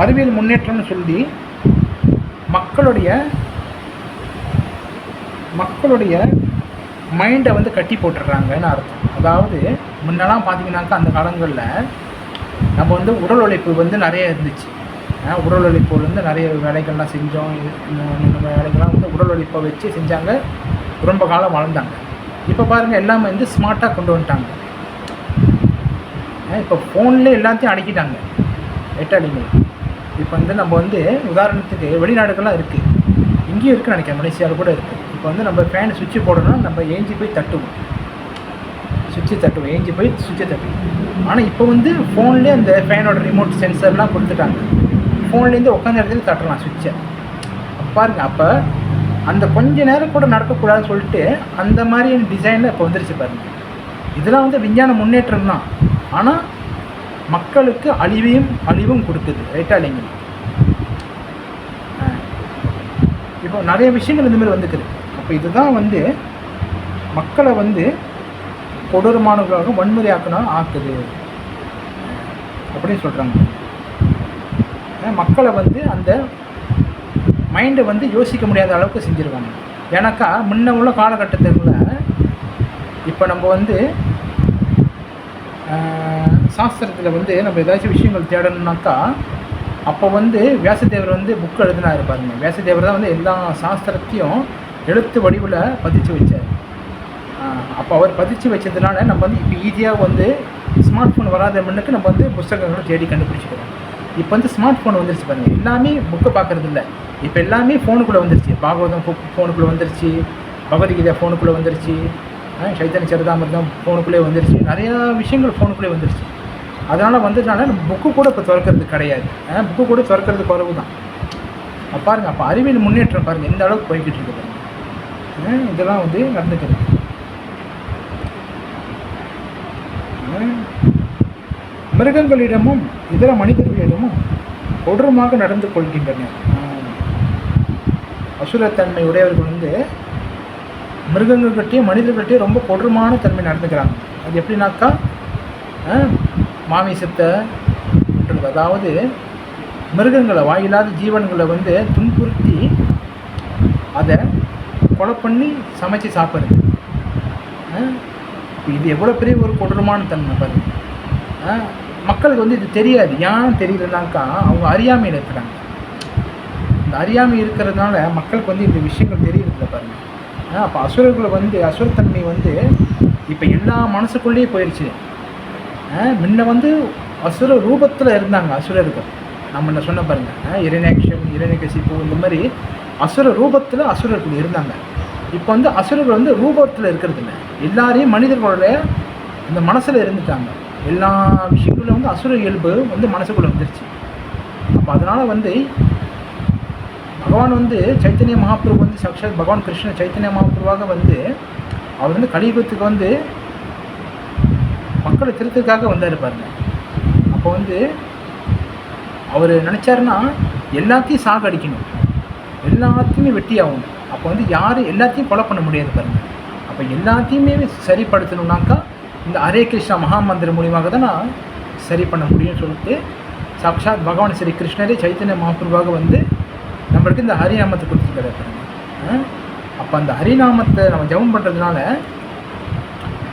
அறிவியல் முன்னேற்றம்னு சொல்லி மக்களுடைய மைண்டை கட்டி போட்டுடுறாங்கன்னு அர்த்தம். அதாவது முன்னெல்லாம் பார்த்தீங்கன்னாக்கா அந்த காலங்களில் நம்ம உடல் உழைப்பு நிறைய இருந்துச்சு. உடல் உழைப்பு நிறைய வேலைகள்லாம் செஞ்சோம். இந்த வேலைகள்லாம் உடல் உழைப்பை வச்சு செஞ்சாங்க, ரொம்ப காலம் வாழ்ந்தாங்க. இப்போ பாருங்கள் எல்லாமே ஸ்மார்ட்டாக கொண்டு வந்துட்டாங்க. இப்போ ஃபோன்லேயே எல்லாத்தையும் அடக்கிட்டாங்க. ரைட்டாடிங்க? இப்போ நம்ம உதாரணத்துக்கு வெளிநாடுகள்லாம் இருக்குது, இங்கேயும் இருக்குன்னு நினைக்கிறேன், மலேசியாவில் கூட இருக்குது. இப்போ நம்ம ஃபேன் சுவிட்சு போடணும்னா நம்ம ஏஞ்சி போய் தட்டுவோம், ஏஞ்சி போய் சுவிட்சை தட்டுவோம். ஆனால் இப்போ ஃபோன்லேயே அந்த ஃபேனோட ரிமோட் சென்சர்லாம் கொடுத்துட்டாங்க. ஃபோன்லேருந்து உட்காந்த இடத்துல தட்டலாம் சுவிட்சை. பாருங்கள், அப்போ அந்த கொஞ்ச நேரம் கூட நடக்கக்கூடாதுன்னு சொல்லிட்டு அந்த மாதிரி டிசைனில் இப்போ வந்துருச்சு பாருங்கள். இதெல்லாம் விஞ்ஞான முன்னேற்றம் தான். ஆனால் மக்களுக்கு அழிவும் கொடுக்குது. ரைட்டா இல்லைங்க? இப்போ நிறைய விஷயங்கள் இந்த மாதிரி வந்துக்குது. அப்போ இதுதான் மக்களை வந்து கொடூரமானவர்களாக வன்முறையாக்கணும் ஆக்குது அப்படின்னு சொல்கிறாங்க. மக்களை வந்து அந்த மைண்டை வந்து யோசிக்க முடியாத அளவுக்கு செஞ்சுருவாங்க. ஏன்னாக்கா முன்ன உள்ள காலகட்டத்துக்குள்ள இப்போ நம்ம வந்து சாஸ்திரத்தில் வந்து நம்ம ஏதாச்சும் விஷயங்கள் தேடணுன்னாக்கா அப்போ வந்து வியாசதேவர் வந்து புக் எழுதினாரு பாருங்க. வியாசதேவர் தான் வந்து எல்லா சாஸ்திரத்தையும் எழுத்து வடிவில் பதிச்சு வச்சார். அப்போ அவர் பதிச்சு வச்சதுனால நம்ம வந்து இப்போ ஈஸியாக வந்து ஸ்மார்ட் ஃபோன் வராத முன்னுக்கு நம்ம வந்து புத்தகங்களை தேடி கண்டுபிடிச்சிக்கிறோம். இப்போ வந்து ஸ்மார்ட் ஃபோன் வந்துருச்சு பாருங்கள். எல்லாமே புக்கை பார்க்குறது இல்லை, இப்போ எல்லாமே ஃபோனுக்குள்ளே வந்துருச்சு. பாகவதம் ஃபோனுக்குள்ளே வந்துருச்சு, பகவத்கீதை ஃபோனுக்குள்ளே வந்துருச்சு, சைத்தன்ய சரிதாமிர்தம் ஃபோனுக்குள்ளே வந்துருச்சு, நிறையா விஷயங்கள் ஃபோனுக்குள்ளே வந்துருச்சு. அதனால் வந்ததுனால நம்ம புக்கு கூட இப்போ திறக்கிறது கிடையாது. புக்கு கூட திறக்கிறது குறைவு தான். பாருங்கள், அப்போ அறிவியல் முன்னேற்றம் பாருங்கள் எந்த அளவுக்கு போய்கிட்டு இருக்குது பாருங்கள். இதெல்லாம் வந்து நடந்துக்கிறது. மிருகங்களிடமும் இதர மனிதர்களிடமும் கொடூரமாக நடந்து கொள்கின்றனர். அசுரத்தன்மை உடையவர்கள் வந்து மிருகங்கள்கிட்டையும் மனிதர்கள்கிட்டையும் ரொம்ப கொடூரமான தன்மை நடந்துக்கிறாங்க. அது எப்படின்னாக்கா மாமிசத்தை, அதாவது மிருகங்களை, வாயில்லாத ஜீவன்களை வந்து துன்புறுத்தி அதை கொலை பண்ணி சமைச்சு சாப்பிட்றது. இது எவ்வளோ பெரிய ஒரு கொடூரமான தன்மை பாருங்க. மக்களுக்கு வந்து இது தெரியாது. ஏன் தெரியலனாக்கா அவங்க அறியாமையில் இருக்கிறாங்க. இந்த அறியாமை இருக்கிறதுனால மக்களுக்கு வந்து இந்த விஷயங்கள் தெரியறதில்ல பாருங்கள். அப்போ அசுரர்களை வந்து அசுரத்தன்மை வந்து இப்போ எல்லா மனசுக்குள்ளேயே போயிடுச்சு. முன்ன வந்து அசுர ரூபத்தில் இருந்தாங்க அசுரர்கள். நம்ம என்ன சொன்ன பாருங்கள், இரண்யாக்ஷன், இரண்யகசிப்பு, இந்த மாதிரி அசுர ரூபத்தில் அசுரர்கள் இருந்தாங்க. இப்போ வந்து அசுரர்கள் வந்து ரூபத்தில் இருக்கிறது இல்லை, எல்லாரையும் மனிதர்களுடைய இந்த மனசில் இருந்துட்டாங்க. எல்லா விஷயங்களும் வந்து அசுர இயல்பு வந்து மனசுக்குள்ளே வந்துருச்சு. அப்போ அதனால் வந்து பகவான் வந்து சைத்தன்ய மகாபிரபு வந்து சாக்ஷாத் பகவான் கிருஷ்ண சைத்தன்ய மகாபிரபுவாக வந்து அவர் வந்து கலியுகத்துக்கு வந்து மக்களை திருத்தத்துக்காக வந்தார் பாருங்க. அப்போ வந்து அவர் நினச்சாருன்னா எல்லாத்தையும் சாகடிக்கணும், எல்லாத்தையுமே வெட்டி ஆகணும். அப்போ வந்து யாரும் எல்லாத்தையும் கொலை பண்ண முடியாது பாருங்கள். அப்போ எல்லாத்தையுமே சரிப்படுத்தணுன்னாக்கா இந்த ஹரே கிருஷ்ணா மகாமந்திரம் மூலியமாக தான் நான் சரி பண்ண முடியும்னு சொல்லிட்டு சாக்ஷாத் பகவான் ஸ்ரீ கிருஷ்ணரே சைத்தன்ய மகாபிரபுவாக வந்து நம்மளுக்கு இந்த ஹரிநாமத்தை கொடுத்துருக்காரு பாருங்க. அப்போ அந்த ஹரிநாமத்தை நம்ம ஜபம் பண்ணுறதுனால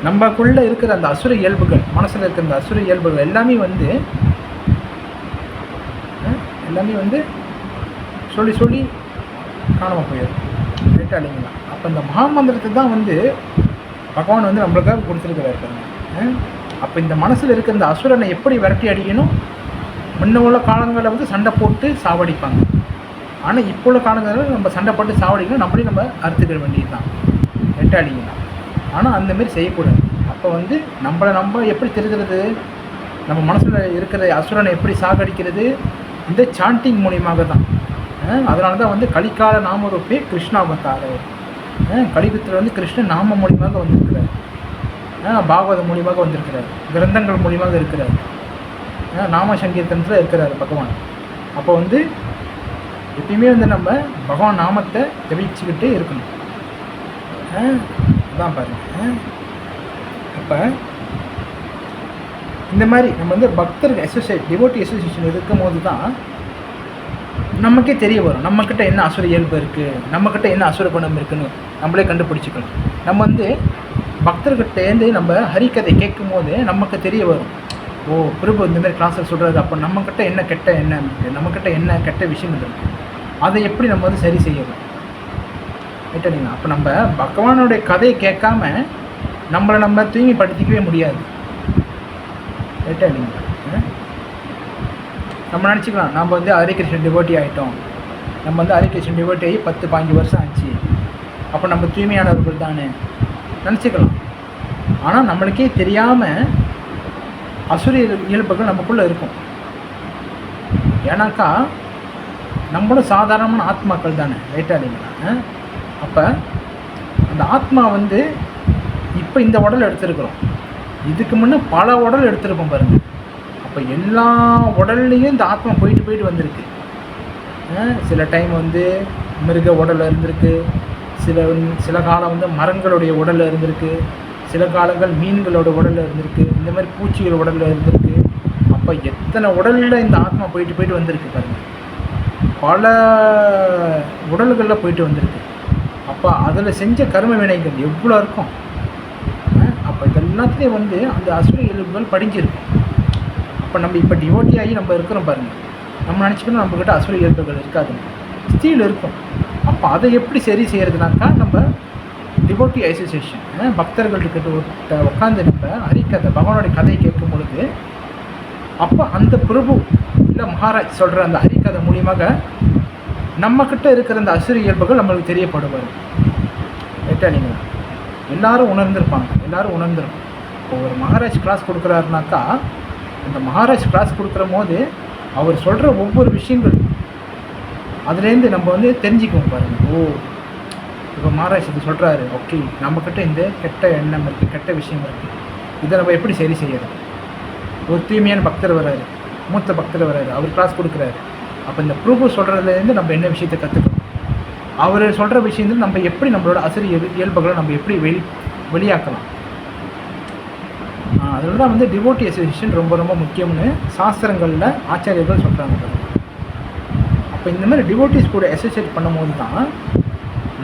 நம்மக்குள்ளே இருக்கிற அந்த அசுர இயல்புகள், மனசில் இருக்கிற அந்த அசுர இயல்புகள் எல்லாமே வந்து சொல்லி சொல்லி காணாமல் போயிடும். ரைட்டா இல்லைங்களா? அப்போ இந்த மகாமந்திரத்தை தான் வந்து பகவான் வந்து நம்மளுக்காக கொடுத்துருக்கிறாரு பாருங்க. அப்போ இந்த மனசில் இருக்கிற இந்த அசுரனை எப்படி விரட்டி அடிக்கணும்? முன்ன உள்ள காலங்களில் வந்து சண்டை போட்டு சாவடிப்பாங்க. ஆனால் இப்போ உள்ள காலங்களில் நம்ம சண்டை போட்டு சாவடிக்கணும், நம்மளையும் நம்ம அறுத்துக்கிற வேண்டியது தான். ரைட்டா இல்லைங்களா? ஆனால் அந்தமாரி செய்யக்கூடாது. அப்போ வந்து நம்ம எப்படி தெரிகிறது, நம்ம மனசில் இருக்கிற அசுரனை எப்படி சாகடிக்கிறது? இந்த சாண்டிங் மூலியமாக தான். அதனால தான் வந்து கலிக்கால நாமரூபே கிருஷ்ணாவதார, கலியுகத்தில் வந்து கிருஷ்ணன் நாம மூலியமாக வந்திருக்கிறார், பாகவதம் மூலியமாக வந்திருக்கிறார், கிரந்தங்கள் மூலியமாக இருக்கிறார், நாம சங்கீர்த்தனத்தில் இருக்கிறார் பகவான். அப்போ வந்து எப்பயுமே வந்து நம்ம பகவான் நாமத்தை ஜபிச்சுக்கிட்டே இருக்கணும். அதான் பாருங்கள். அப்போ இந்த மாதிரி நம்ம வந்து பக்தர்கள் டிவோட்டி அசோசியேஷன் இருக்கும் போது தான் நமக்கே தெரிய வரும் நம்மக்கிட்ட என்ன அசுர இயல்பு இருக்குது, நம்மக்கிட்ட என்ன அசுர குணம் இருக்குதுன்னு நம்மளே கண்டுபிடிச்சிக்கணும். நம்ம வந்து பக்தர்கிட்டேருந்து நம்ம ஹரிக்கதை கேட்கும் போது நமக்கு தெரிய வரும், ஓ பிரபு இந்தமாதிரி கிளாஸில் சொல்கிறது, அப்போ நம்மக்கிட்ட என்ன கெட்ட எண்ணம் இருக்குது, நம்மக்கிட்ட என்ன கெட்ட விஷயங்கள் இருக்குது, அதை எப்படி நம்ம வந்து சரி செய்யணும். ரைட்டா? அப்போ நம்ம பகவானுடைய கதையை கேட்காம நம்மளை நம்ம தூய்மைப்படுத்திக்கவே முடியாது. ரைட்டா இல்லைங்களா? நம்ம நினச்சிக்கலாம் நம்ம வந்து ஹரே கிருஷ்ணன் டிவோட்டி ஆகிட்டோம், நம்ம வந்து ஹரே கிருஷ்ணன் டிவோட்டி ஆகி 10-15 வருஷம் ஆச்சு, அப்போ நம்ம தூய்மையானவர்கள் தானே நினச்சிக்கலாம். ஆனால் நம்மளுக்கே தெரியாமல் அசுர இயல்புகள் நமக்குள்ளே இருக்கும். ஏன்னாக்கா நம்மளும் சாதாரணமான ஆத்மாக்கள் தானே. ரைட்டா இல்லைங்களா? அப்போ அந்த ஆத்மா வந்து இப்போ இந்த உடல் எடுத்துருக்குறோம், இதுக்கு முன்னே பல உடல் எடுத்துருப்போம் பாருங்கள். அப்போ எல்லா உடல்லையும் இந்த ஆத்மா போயிட்டு வந்திருக்கு. சில டைம் வந்து மிருக உடலில் இருந்திருக்கு, சில சில காலம் வந்து மரங்களுடைய உடலில் இருந்திருக்கு, சில காலங்கள் மீன்களோட உடலில் இருந்திருக்கு, இந்த மாதிரி பூச்சிகள் உடலில் இருந்திருக்கு. அப்போ எத்தனை உடலில் இந்த ஆத்மா போயிட்டு போயிட்டு வந்திருக்கு பாருங்கள், பல உடல்களில் போயிட்டு வந்திருக்கு. அப்போ அதில் செஞ்ச கர்ம வினைகள் எவ்வளோ இருக்கும். அப்போ இதெல்லாத்துலேயும் வந்து அந்த அசுர இயல்புகள் படிஞ்சிருக்கும். அப்போ நம்ம இப்போ டிவோட்டி ஆகி நம்ம இருக்கிறோம் பாருங்கள், நம்ம நினச்சிக்கணும் நம்மக்கிட்ட அசுர இயல்புகள் இருக்காதுன்னு, ஸ்டீல் இருக்கும். அப்போ அதை எப்படி சரி செய்கிறதுனாக்கா நம்ம டிவோட்டி அசோசியேஷன் பக்தர்கள்கிட்ட உட்காந்து நம்ம ஹரிக்கதை பகவானுடைய கதையை கேட்கும் பொழுது அப்போ அந்த பிரபு இல்லை மகாராஜ் சொல்கிற அந்த ஹரிக்கதை மூலியமாக நம்மக்கிட்ட இருக்கிற அந்த அசுர இயல்புகள் நம்மளுக்கு தெரியப்படுவார். ரைட்டா இல்லைங்களா? எல்லோரும் உணர்ந்திருப்பாங்க, எல்லோரும் உணர்ந்திருக்கும். இப்போ ஒரு மகாராஜ் கிளாஸ் கொடுக்குறாருனாக்கா அந்த மகாராஜ் கிளாஸ் கொடுக்குற போது அவர் சொல்கிற ஒவ்வொரு விஷயங்கள் அதுலேருந்து நம்ம வந்து தெரிஞ்சுக்குவோம் பாருங்கள். ஓ, இப்போ மகாராஜ் இது சொல்கிறாரு, ஓகே நம்மக்கிட்ட இந்த கெட்ட எண்ணம் இருக்குது, கெட்ட விஷயம் இருக்குது, இதை நம்ம எப்படி சரி செய்யறது. ஒரு தூய்மையான பக்தர் வர்றாரு, மூத்த பக்தர் வர்றாரு, அவர் கிளாஸ் கொடுக்குறாரு. அப்போ இந்த பிரபு சொல்கிறதுலேருந்து நம்ம என்ன விஷயத்தை கற்றுக்கணும், அவர் சொல்கிற விஷயத்தில் நம்ம எப்படி நம்மளோட அசுர இயல்புகளை நம்ம எப்படி வெளியாக்கலாம். அதில் தான் வந்து டிவோட்டி அசோசியேஷன் ரொம்ப ரொம்ப முக்கியம்னு சாஸ்திரங்களில் ஆச்சாரியர்கள் சொல்கிறாங்க. அப்போ இந்த மாதிரி டிவோட்டிஸ் கூட அசோசியேட் பண்ணும்போது தான்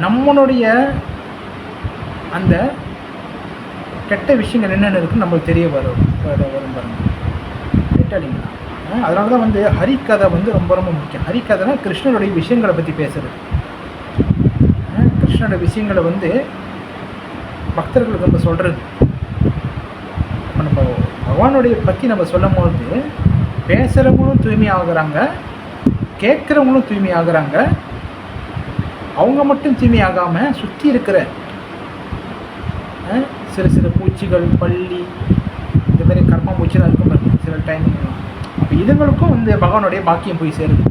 நம்மளுடைய அந்த கெட்ட விஷயங்கள் என்னென்ன இருக்குன்னு நம்மளுக்கு தெரிய வரும் பாருங்கள். கரெக்டாக இல்லைங்களா? அதனால தான் வந்து ஹரிக்கதை வந்து ரொம்ப ரொம்ப முக்கியம். ஹரிக்கதைனா கிருஷ்ணனுடைய விஷயங்களை பற்றி பேசுகிறது. கிருஷ்ணனுடைய விஷயங்களை வந்து பக்தர்களுக்கு நம்ம சொல்கிறது. இப்போ நம்ம பகவானுடைய பற்றி நம்ம சொல்லும் போது பேசுகிறவங்களும் தூய்மையாகிறாங்க, கேட்குறவங்களும் தூய்மையாகிறாங்க. அவங்க மட்டும் தூய்மையாகாமல் சுற்றி இருக்கிற சில சில பூச்சிகள், பள்ளி, இந்த மாதிரி கர்ம பூச்சிலாம் இருக்கும் பாருங்க சில டைமிங்லாம். அப்போ இதுங்களுக்கும் வந்து பகவானுடைய பாக்கியம் போய் சேருது.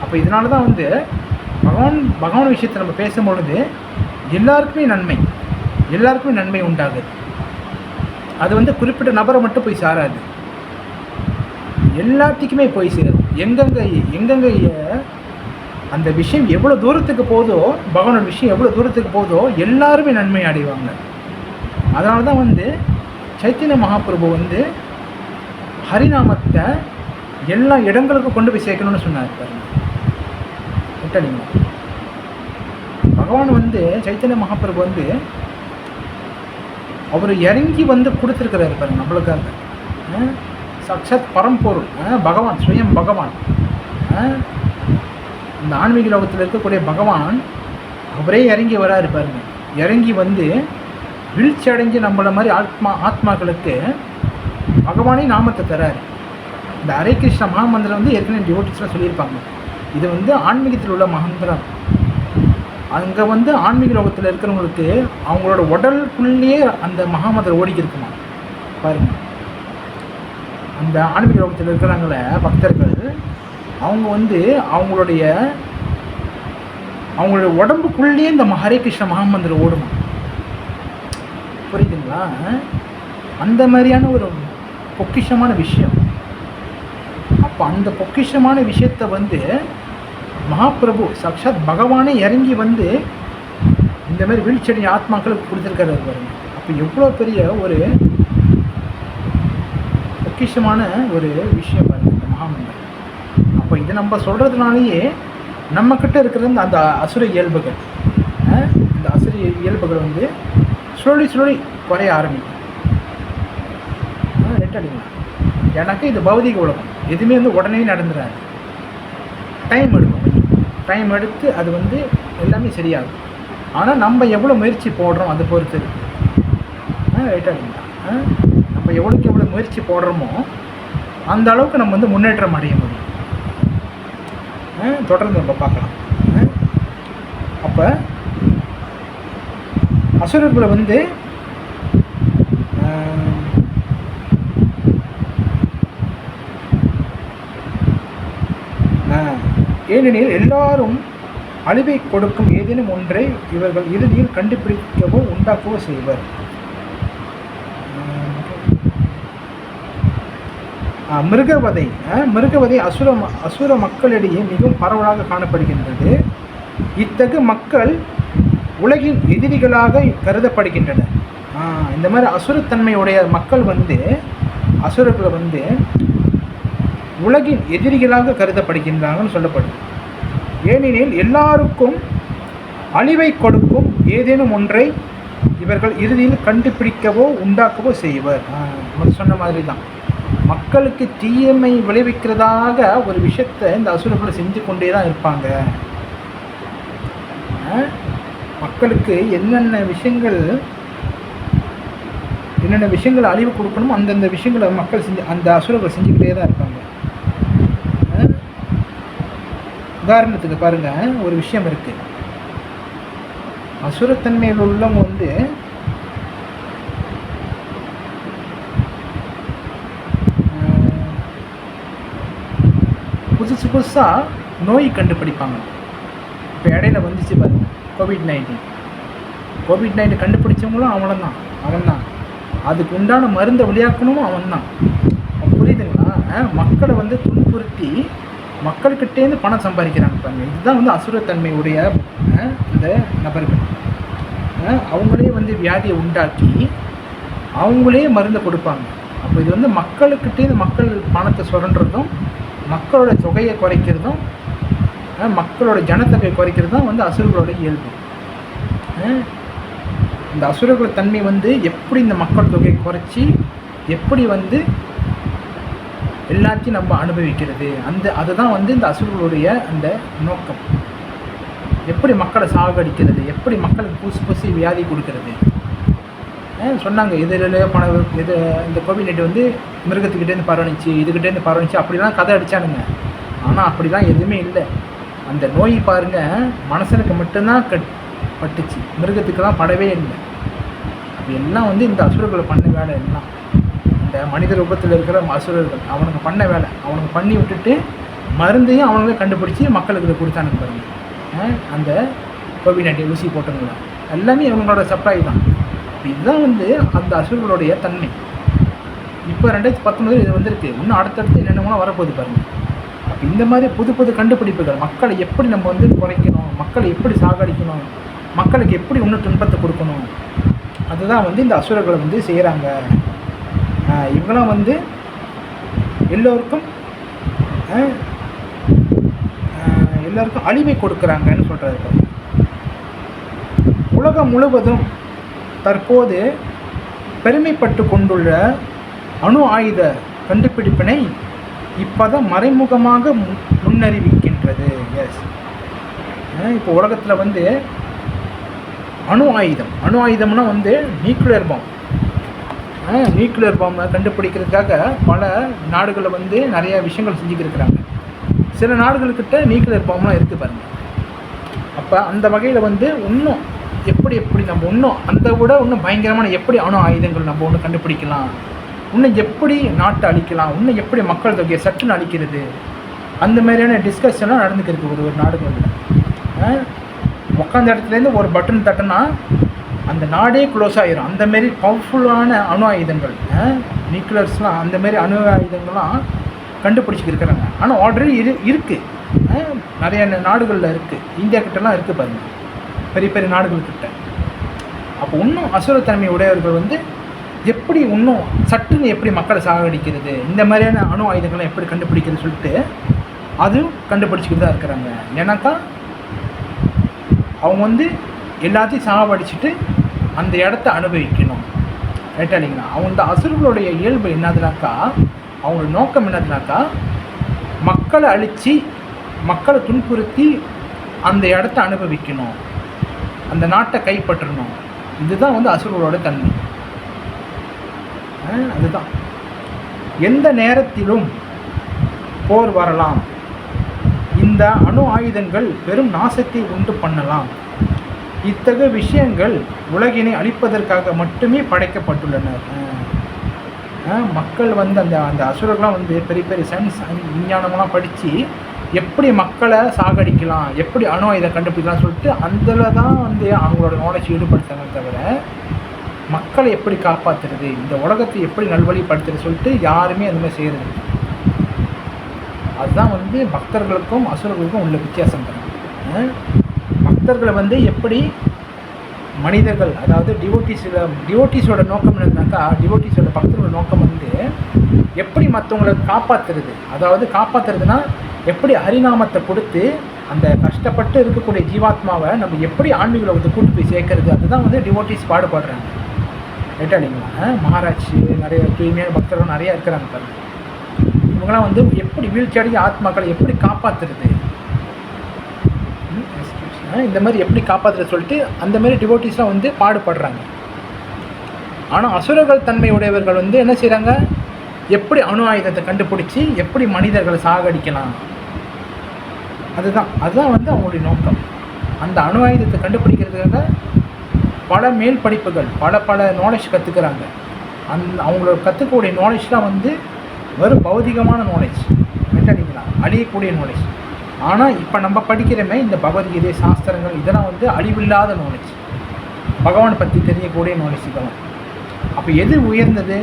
அப்போ இதனால தான் வந்து பகவான் விஷயத்தை நம்ம பேசும்பொழுது எல்லாருக்குமே நன்மை உண்டாகுது. அது வந்து குறிப்பிட்ட நபரை மட்டும் போய் சாராது, எல்லாத்துக்குமே போய் சேரும். எங்கெங்க அந்த விஷயம் எவ்வளோ தூரத்துக்கு போதோ, பகவானோட விஷயம் எவ்வளோ தூரத்துக்கு போதோ எல்லாருமே நன்மை அடைவாங்க. அதனால தான் வந்து சைத்தன்ய மகாபிரபு வந்து ஹரிநாமத்தை எல்லா இடங்களுக்கும் கொண்டு போய் சேர்க்கணும்னு சொன்னார் பாருங்க. இல்லைங்களா? பகவான் வந்து சைத்தன்ய மகாபிரபு வந்து அவர் இறங்கி வந்து கொடுத்துருக்கிறாரு பாருங்க நம்மளுக்காக. சாட்சாத் பரம்பொருள் பகவான், சுயம் பகவான், இந்த ஆன்மீக லோகத்தில் இருக்கக்கூடிய பகவான் அவரே இறங்கி வராரு பாருங்க. இறங்கி வந்து வீழ்ச்சி அடைஞ்சு நம்மள மாதிரி ஆத்மாக்களுக்கு பகவானே நாமத்தை தராரு. இந்த ஹரே கிருஷ்ண மகாமந்திரம் வந்து ஏற்கனவே டிவோட்டிஸ்லாம் சொல்லியிருப்பாங்க. இது வந்து ஆன்மீகத்தில் உள்ள மந்திரம். அங்கே வந்து ஆன்மீக லோகத்தில் இருக்கிறவங்களுக்கு அவங்களோட உடலுக்குள்ளேயே அந்த மகாமந்திரம் ஓடிக்கி இருக்குமா பாருங்க. அந்த ஆன்மீக லோகத்தில் இருக்கிறாங்கள பக்தர்கள், அவங்க வந்து அவங்களுடைய உடம்புக்குள்ளேயே இந்த ஹரே கிருஷ்ண மகாமந்திரம் ஓடுமா. புரியுதுங்களா? அந்த மாதிரியான ஒரு பொக்கிஷமான விஷயம். அப்போ அந்த பொக்கிஷமான விஷயத்தை வந்து மகாபிரபு சாட்சாத் பகவானே இறங்கி வந்து இந்த மாதிரி வீழ்ச்சடைய ஆத்மாக்களுக்கு கொடுத்துருக்காரு பாருங்க. அப்போ எவ்வளோ பெரிய ஒரு பொக்கிஷமான ஒரு விஷயம் பாருங்க இந்த மகாமந்திரம். அப்போ இது நம்ம சொல்கிறதுனாலேயே நம்மக்கிட்ட இருக்கிறது அந்த அசுர இயல்புகள், இந்த அசுர இயல்புகள் வந்து ஸ்லோலி குறைய ஆரம்பிக்கும். ரைட்டாடிங்களா? எனக்கு இது பௌதிக உலகம், எதுவுமே வந்து உடனே நடந்துடாது, டைம் எடுத்து அது வந்து எல்லாமே சரியாகும். ஆனால் நம்ம எவ்வளோ முயற்சி போடுறோம் அதை பொறுத்து இருக்கு. ரைட்டாடிங்களா? நம்ம எவ்வளோ முயற்சி போடுறோமோ அந்த அளவுக்கு நம்ம வந்து முன்னேற்றம் அடைய முடியும். தொடர்ந்து நம்ம பார்க்கலாம். அப்போ அசுரர்களை வந்து ஏனெனில் எல்லாரும் அழிவை கொடுக்கும் ஏதேனும் ஒன்றை இவர்கள் இறுதியில் கண்டுபிடிக்கவோ உண்டாக்கவோ செய்வர். மிருகவதை அசுர மக்களிடையே மிகவும் பரவலாக காணப்படுகின்றது. இத்தகு மக்கள் உலகின் எதிரிகளாக கருதப்படுகின்றனர். இந்த மாதிரி அசுரத்தன்மையுடைய மக்கள் வந்து அசுரர்களை வந்து உலகின் எதிரிகளாக கருதப்படுகின்றாங்கன்னு சொல்லப்படுது. ஏனெனில் எல்லாருக்கும் அழிவை கொடுக்கும் ஏதேனும் ஒன்றை இவர்கள் இறுதியில் கண்டுபிடிக்கவோ உண்டாக்கவோ செய்வர். சொன்ன மாதிரி தான் மக்களுக்கு தீமை விளைவிக்கிறதாக ஒரு விஷயத்தை இந்த அசுரர்களை செஞ்சு கொண்டே தான் இருப்பாங்க. மக்களுக்கு என்னென்ன விஷயங்கள் அழிவு கொடுக்கணுமோ அந்தந்த விஷயங்களை மக்கள் அந்த அசுரர்கள் செஞ்சுக்கிட்டே தான் இருப்பாங்க. உதாரணத்துக்கு பாருங்க, ஒரு விஷயம் இருக்கு. அசுரத்தன்மையில் உள்ளவங்க வந்து புதுசாக நோய் கண்டுபிடிப்பாங்க. இப்போ இடையில வந்துச்சு பாருங்க கோவிட்-19 கண்டுபிடிச்சவங்களும் அவன் தான் அதுக்கு உண்டான மருந்தை விளையாக்கணும் அவன் தான். புரியுதுங்களா? மக்களை வந்து துன்புறுத்தி மக்கள்கிட்டேருந்து பணம் சம்பாதிக்கிறாங்க பாருங்க. இதுதான் வந்து அசுரத்தன்மையுடைய இந்த நபர்கள். அவங்களே வந்து வியாதியை உண்டாக்கி அவங்களே மருந்தை கொடுப்பாங்க. அப்போ இது வந்து மக்களுக்கிட்டேருந்து மக்கள் பணத்தை சுரண்டுறதும் மக்களோட தொகையை குறைக்கிறதும் மக்களோட ஜனத்தொகை குறைக்கிறதும் வந்து அசுரர்களோட இயல்பு. இந்த அசுரர்கள் தன்மை வந்து எப்படி இந்த மக்கள் தொகையை குறைச்சி எப்படி வந்து எல்லாத்தையும் நம்ம அனுபவிக்கிறது, அதுதான் வந்து இந்த அசுரர்களுடைய அந்த நோக்கம். எப்படி மக்களை சாகடிக்கிறது, எப்படி மக்களுக்கு பூசி வியாதி கொடுக்கறது. சொன்னாங்க இந்த கோவிட்-19 வந்து மிருகத்துக்கிட்டேருந்து பரவணிச்சு, இதுக்கிட்டேருந்து பரவணிச்சு, அப்படிலாம் கதை அடித்தானுங்க. ஆனால் அப்படிலாம் எதுவுமே இல்லை. அந்த நோய் பாருங்கள் மனுஷனுக்கு மட்டும்தான் பட்டுச்சு, மிருகத்துக்கெல்லாம் படவே இல்லை. அது எல்லாம் வந்து இந்த அசுரர்களை பண்ண வேலை. எல்லாம் இந்த மனித ரூபத்தில் இருக்கிற அசுரர்கள் அவனுக்கு பண்ண வேலை. அவனுக்கு பண்ணி விட்டுட்டு மருந்தையும் அவனுங்களே கண்டுபிடிச்சி மக்களுக்கு இதை கொடுத்தானுங்க பாருங்கள். அந்த கோவிட்-19 ஊசி போட்டவங்கள எல்லாமே இவங்களோட சப்ளை தான். இதுதான் வந்து அந்த அசுரர்களுடைய தன்மை. இப்போ 2019 இது வந்திருக்கு. இன்னும் அடுத்தடுத்து என்னென்னமோ வரப்போகுது பாருங்கள். அப்போ இந்த மாதிரி புது கண்டுபிடிப்புகள், மக்களை எப்படி நம்ம வந்து குறைக்கணும், மக்களை எப்படி சாகடிக்கணும், மக்களுக்கு எப்படி இன்னும் துன்பத்தை கொடுக்கணும், அதுதான் வந்து இந்த அசுரர்களை வந்து செய்கிறாங்க. இவங்களாம் வந்து எல்லோருக்கும் அழிவை கொடுக்குறாங்கன்னு சொல்கிறாரு. உலகம் முழுவதும் தற்போது பெருமைப்பட்டு கொண்டுள்ள அணு ஆயுத கண்டுபிடிப்பினை இப்போதான் மறைமுகமாக முன்னறிவிக்கின்றது. எஸ், இப்போ உலகத்தில் வந்து அணு ஆயுதம்னா வந்து நியூக்ளியர் பாம்பை கண்டுபிடிக்கிறதுக்காக பல நாடுகளில் வந்து நிறைய விஷயங்கள் செஞ்சுக்கிருக்கிறாங்க. சில நாடுகள்கிட்ட நியூக்ளியர் பாம்பெலாம் இருக்குது பாருங்கள். அப்போ அந்த வகையில் வந்து இன்னும் எப்படி நம்ம இன்னும் அந்த விட இன்னும் பயங்கரமான எப்படி அணு ஆயுதங்கள் நம்ம ஒன்று கண்டுபிடிக்கலாம், இன்னும் எப்படி நாட்டை அழிக்கலாம், இன்னும் எப்படி மக்கள் தொகையை சட்டுன்னு அழிக்கிறது, அந்த மாதிரியான டிஸ்கஷன்லாம் நடந்துக்கிருக்கு ஒரு நாடுகளில். உட்காந்த இடத்துலேருந்து ஒரு பட்டன் தட்டினா அந்த நாடே க்ளோஸ் ஆகிரும். அந்தமாரி பவர்ஃபுல்லான அணு ஆயுதங்கள், நியூக்ளியர்ஸ்லாம், அந்தமாரி அணு ஆயுதங்கள்லாம் கண்டுபிடிச்சிருக்கிறாங்க. ஆனால் ஆல்ரெடி இருக்குது, நிறைய நாடுகளில் இருக்குது. இந்தியா கிட்டலாம் இருக்குது பாருங்கள், பெரிய நாடுகள்கிட்ட. அப்போ இன்னும் அசுரத்தன்மை உடையவர்கள் வந்து எப்படி இன்னும் சட்டுன்னு எப்படி மக்களை சாகடிக்கிறது, இந்த மாதிரியான அணு ஆயுதங்கள்லாம் எப்படி கண்டுபிடிக்கிறது சொல்லிட்டு அதுவும் கண்டுபிடிச்சிக்கிட்டு தான் இருக்கிறாங்க. ஏன்னாக்கா அவங்க வந்து எல்லாத்தையும் சாகடிச்சுட்டு அந்த இடத்த அனுபவிக்கணும். ரைட்டா இல்லைங்களா? அவங்க அசுரர்களுடைய இயல்பு என்னதுனாக்கா, அவங்களோட நோக்கம் என்னதுனாக்கா மக்களை அழித்து மக்களை துன்புறுத்தி அந்த இடத்த அனுபவிக்கணும், அந்த நாட்டை கைப்பற்றணும். இதுதான் வந்து அசுரர்களோட தன்மை. அதுதான் எந்த நேரத்திலும் போர் வரலாம், இந்த அணு ஆயுதங்கள் பெரும் நாசத்தை உண்டு பண்ணலாம். இத்தகைய விஷயங்கள் உலகினை அழிப்பதற்காக மட்டுமே படைக்கப்பட்டுள்ளனர். மக்கள் வந்து அந்த அசுரர்கள்லாம் வந்து பெரிய சயின்ஸ் விஞ்ஞானமெல்லாம் படித்து எப்படி மக்களை சாகடிக்கலாம், எப்படி அணு ஆயுதம் கண்டுபிடிக்கலாம் சொல்லிட்டு அதில் தான் வந்து அவங்களோட நாலேஜ் ஈடுபடுத்தாங்க. தவிர மக்களை எப்படி காப்பாற்றுறது, இந்த உலகத்தை எப்படி நல்வழிப்படுத்துறது சொல்லிட்டு யாருமே அந்த மாதிரி செய்கிறது. அதுதான் வந்து பக்தர்களுக்கும் அசுரர்களுக்கும் உள்ள வித்தியாசம். பக்தர்களை வந்து எப்படி மனிதர்கள், அதாவது டிவோட்டிஸோட நோக்கம் என்னன்னாக்கா, டிவோட்டிஸோட பக்தர்களோட நோக்கம் வந்து எப்படி மற்றவங்களை காப்பாற்றுறது, அதாவது காப்பாற்றுறதுனா எப்படி ஹரிநாமத்தை கொடுத்து அந்த கஷ்டப்பட்டு இருக்கக்கூடிய ஜீவாத்மாவை நம்ம எப்படி ஆன்மீக உலகத்தை கூட்டு போய் சேர்க்கறது, அதுதான் வந்து டிவோட்டிஸ் பாடுபடுறாங்க. ரைட்டா இல்லைங்களா? மகாராஜ் நிறைய தூய்மையான பக்தர்கள் நிறையா இருக்கிறாங்க பாருங்க. இவங்களாம் வந்து எப்படி வீழ்ச்சி அடைஞ்ச ஆத்மாக்களை எப்படி காப்பாற்றுறது, இந்த மாதிரி எப்படி காப்பாற்றுறது சொல்லிட்டு அந்த மாதிரி டிவோட்டிஸ்லாம் வந்து பாடுபடுறாங்க. ஆனால் அசுரர்கள் தன்மை உடையவர்கள் வந்து என்ன செய்கிறாங்க, எப்படி அணு ஆயுதத்தை கண்டுபிடிச்சி எப்படி மனிதர்களை சாகடிக்கலாம், அதுதான் வந்து அவங்களுடைய நோக்கம். அந்த அணு ஆயுதத்தை கண்டுபிடிக்கிறதுக்காக பல மேல் படிப்புகள், பல நாலேஜ் கற்றுக்கிறாங்க. அவங்களோட கற்றுக்கக்கூடிய நாலேஜ்லாம் வந்து வெறும் பௌதிகமான நாலேஜ், மெட்டடிங்களா அழியக்கூடிய நாலேஜ். ஆனால் இப்போ நம்ம படிக்கிறோமே இந்த பகவத்கீதை சாஸ்திரங்கள், இதெல்லாம் வந்து அழிவில்லாத நாலேஜ், பகவானை பற்றி தெரியக்கூடிய நாலேஜ் இதெல்லாம். அப்போ எது உயர்ந்தது?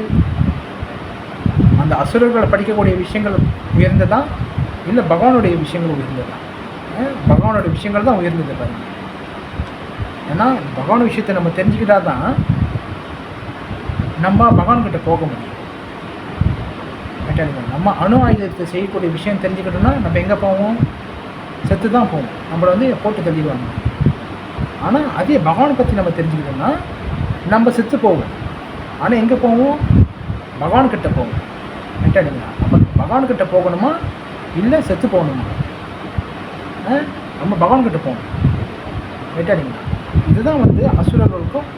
அந்த அசுரர்களை படிக்கக்கூடிய விஷயங்கள் உயர்ந்ததா, இல்லை பகவானுடைய விஷயங்கள் உயர்ந்ததா? பகவானுடைய விஷயங்கள் தான் உயர்ந்தது பாருங்க. ஏன்னா பகவான் விஷயத்தை நம்ம தெரிஞ்சுக்கிட்டா தான் நம்ம பகவான்கிட்ட போக முடியும். நம்ம அணு ஆயுதத்தை செய்யக்கூடிய விஷயம் தெரிஞ்சுக்கிட்டோம்னா நம்ம எங்கே போவோம்? செத்து தான் போவோம், நம்மளை வந்து போட்டு தள்ளிடுவாங்க. ஆனால் அதே பகவானை பற்றி நம்ம தெரிஞ்சுக்கிட்டோம்னா நம்ம செத்து போவோம், ஆனால் எங்கே போவோம்? பகவான்கிட்ட போவோம். ரைட்டாடிங்களா? அப்போ பகவான்கிட்ட போகணுமா இல்லை செத்து போகணுமா? நம்ம பகவான்கிட்ட போகணும். ரைட்டாடிங்களா? இதுதான் வந்து அசுரர்களுக்கும்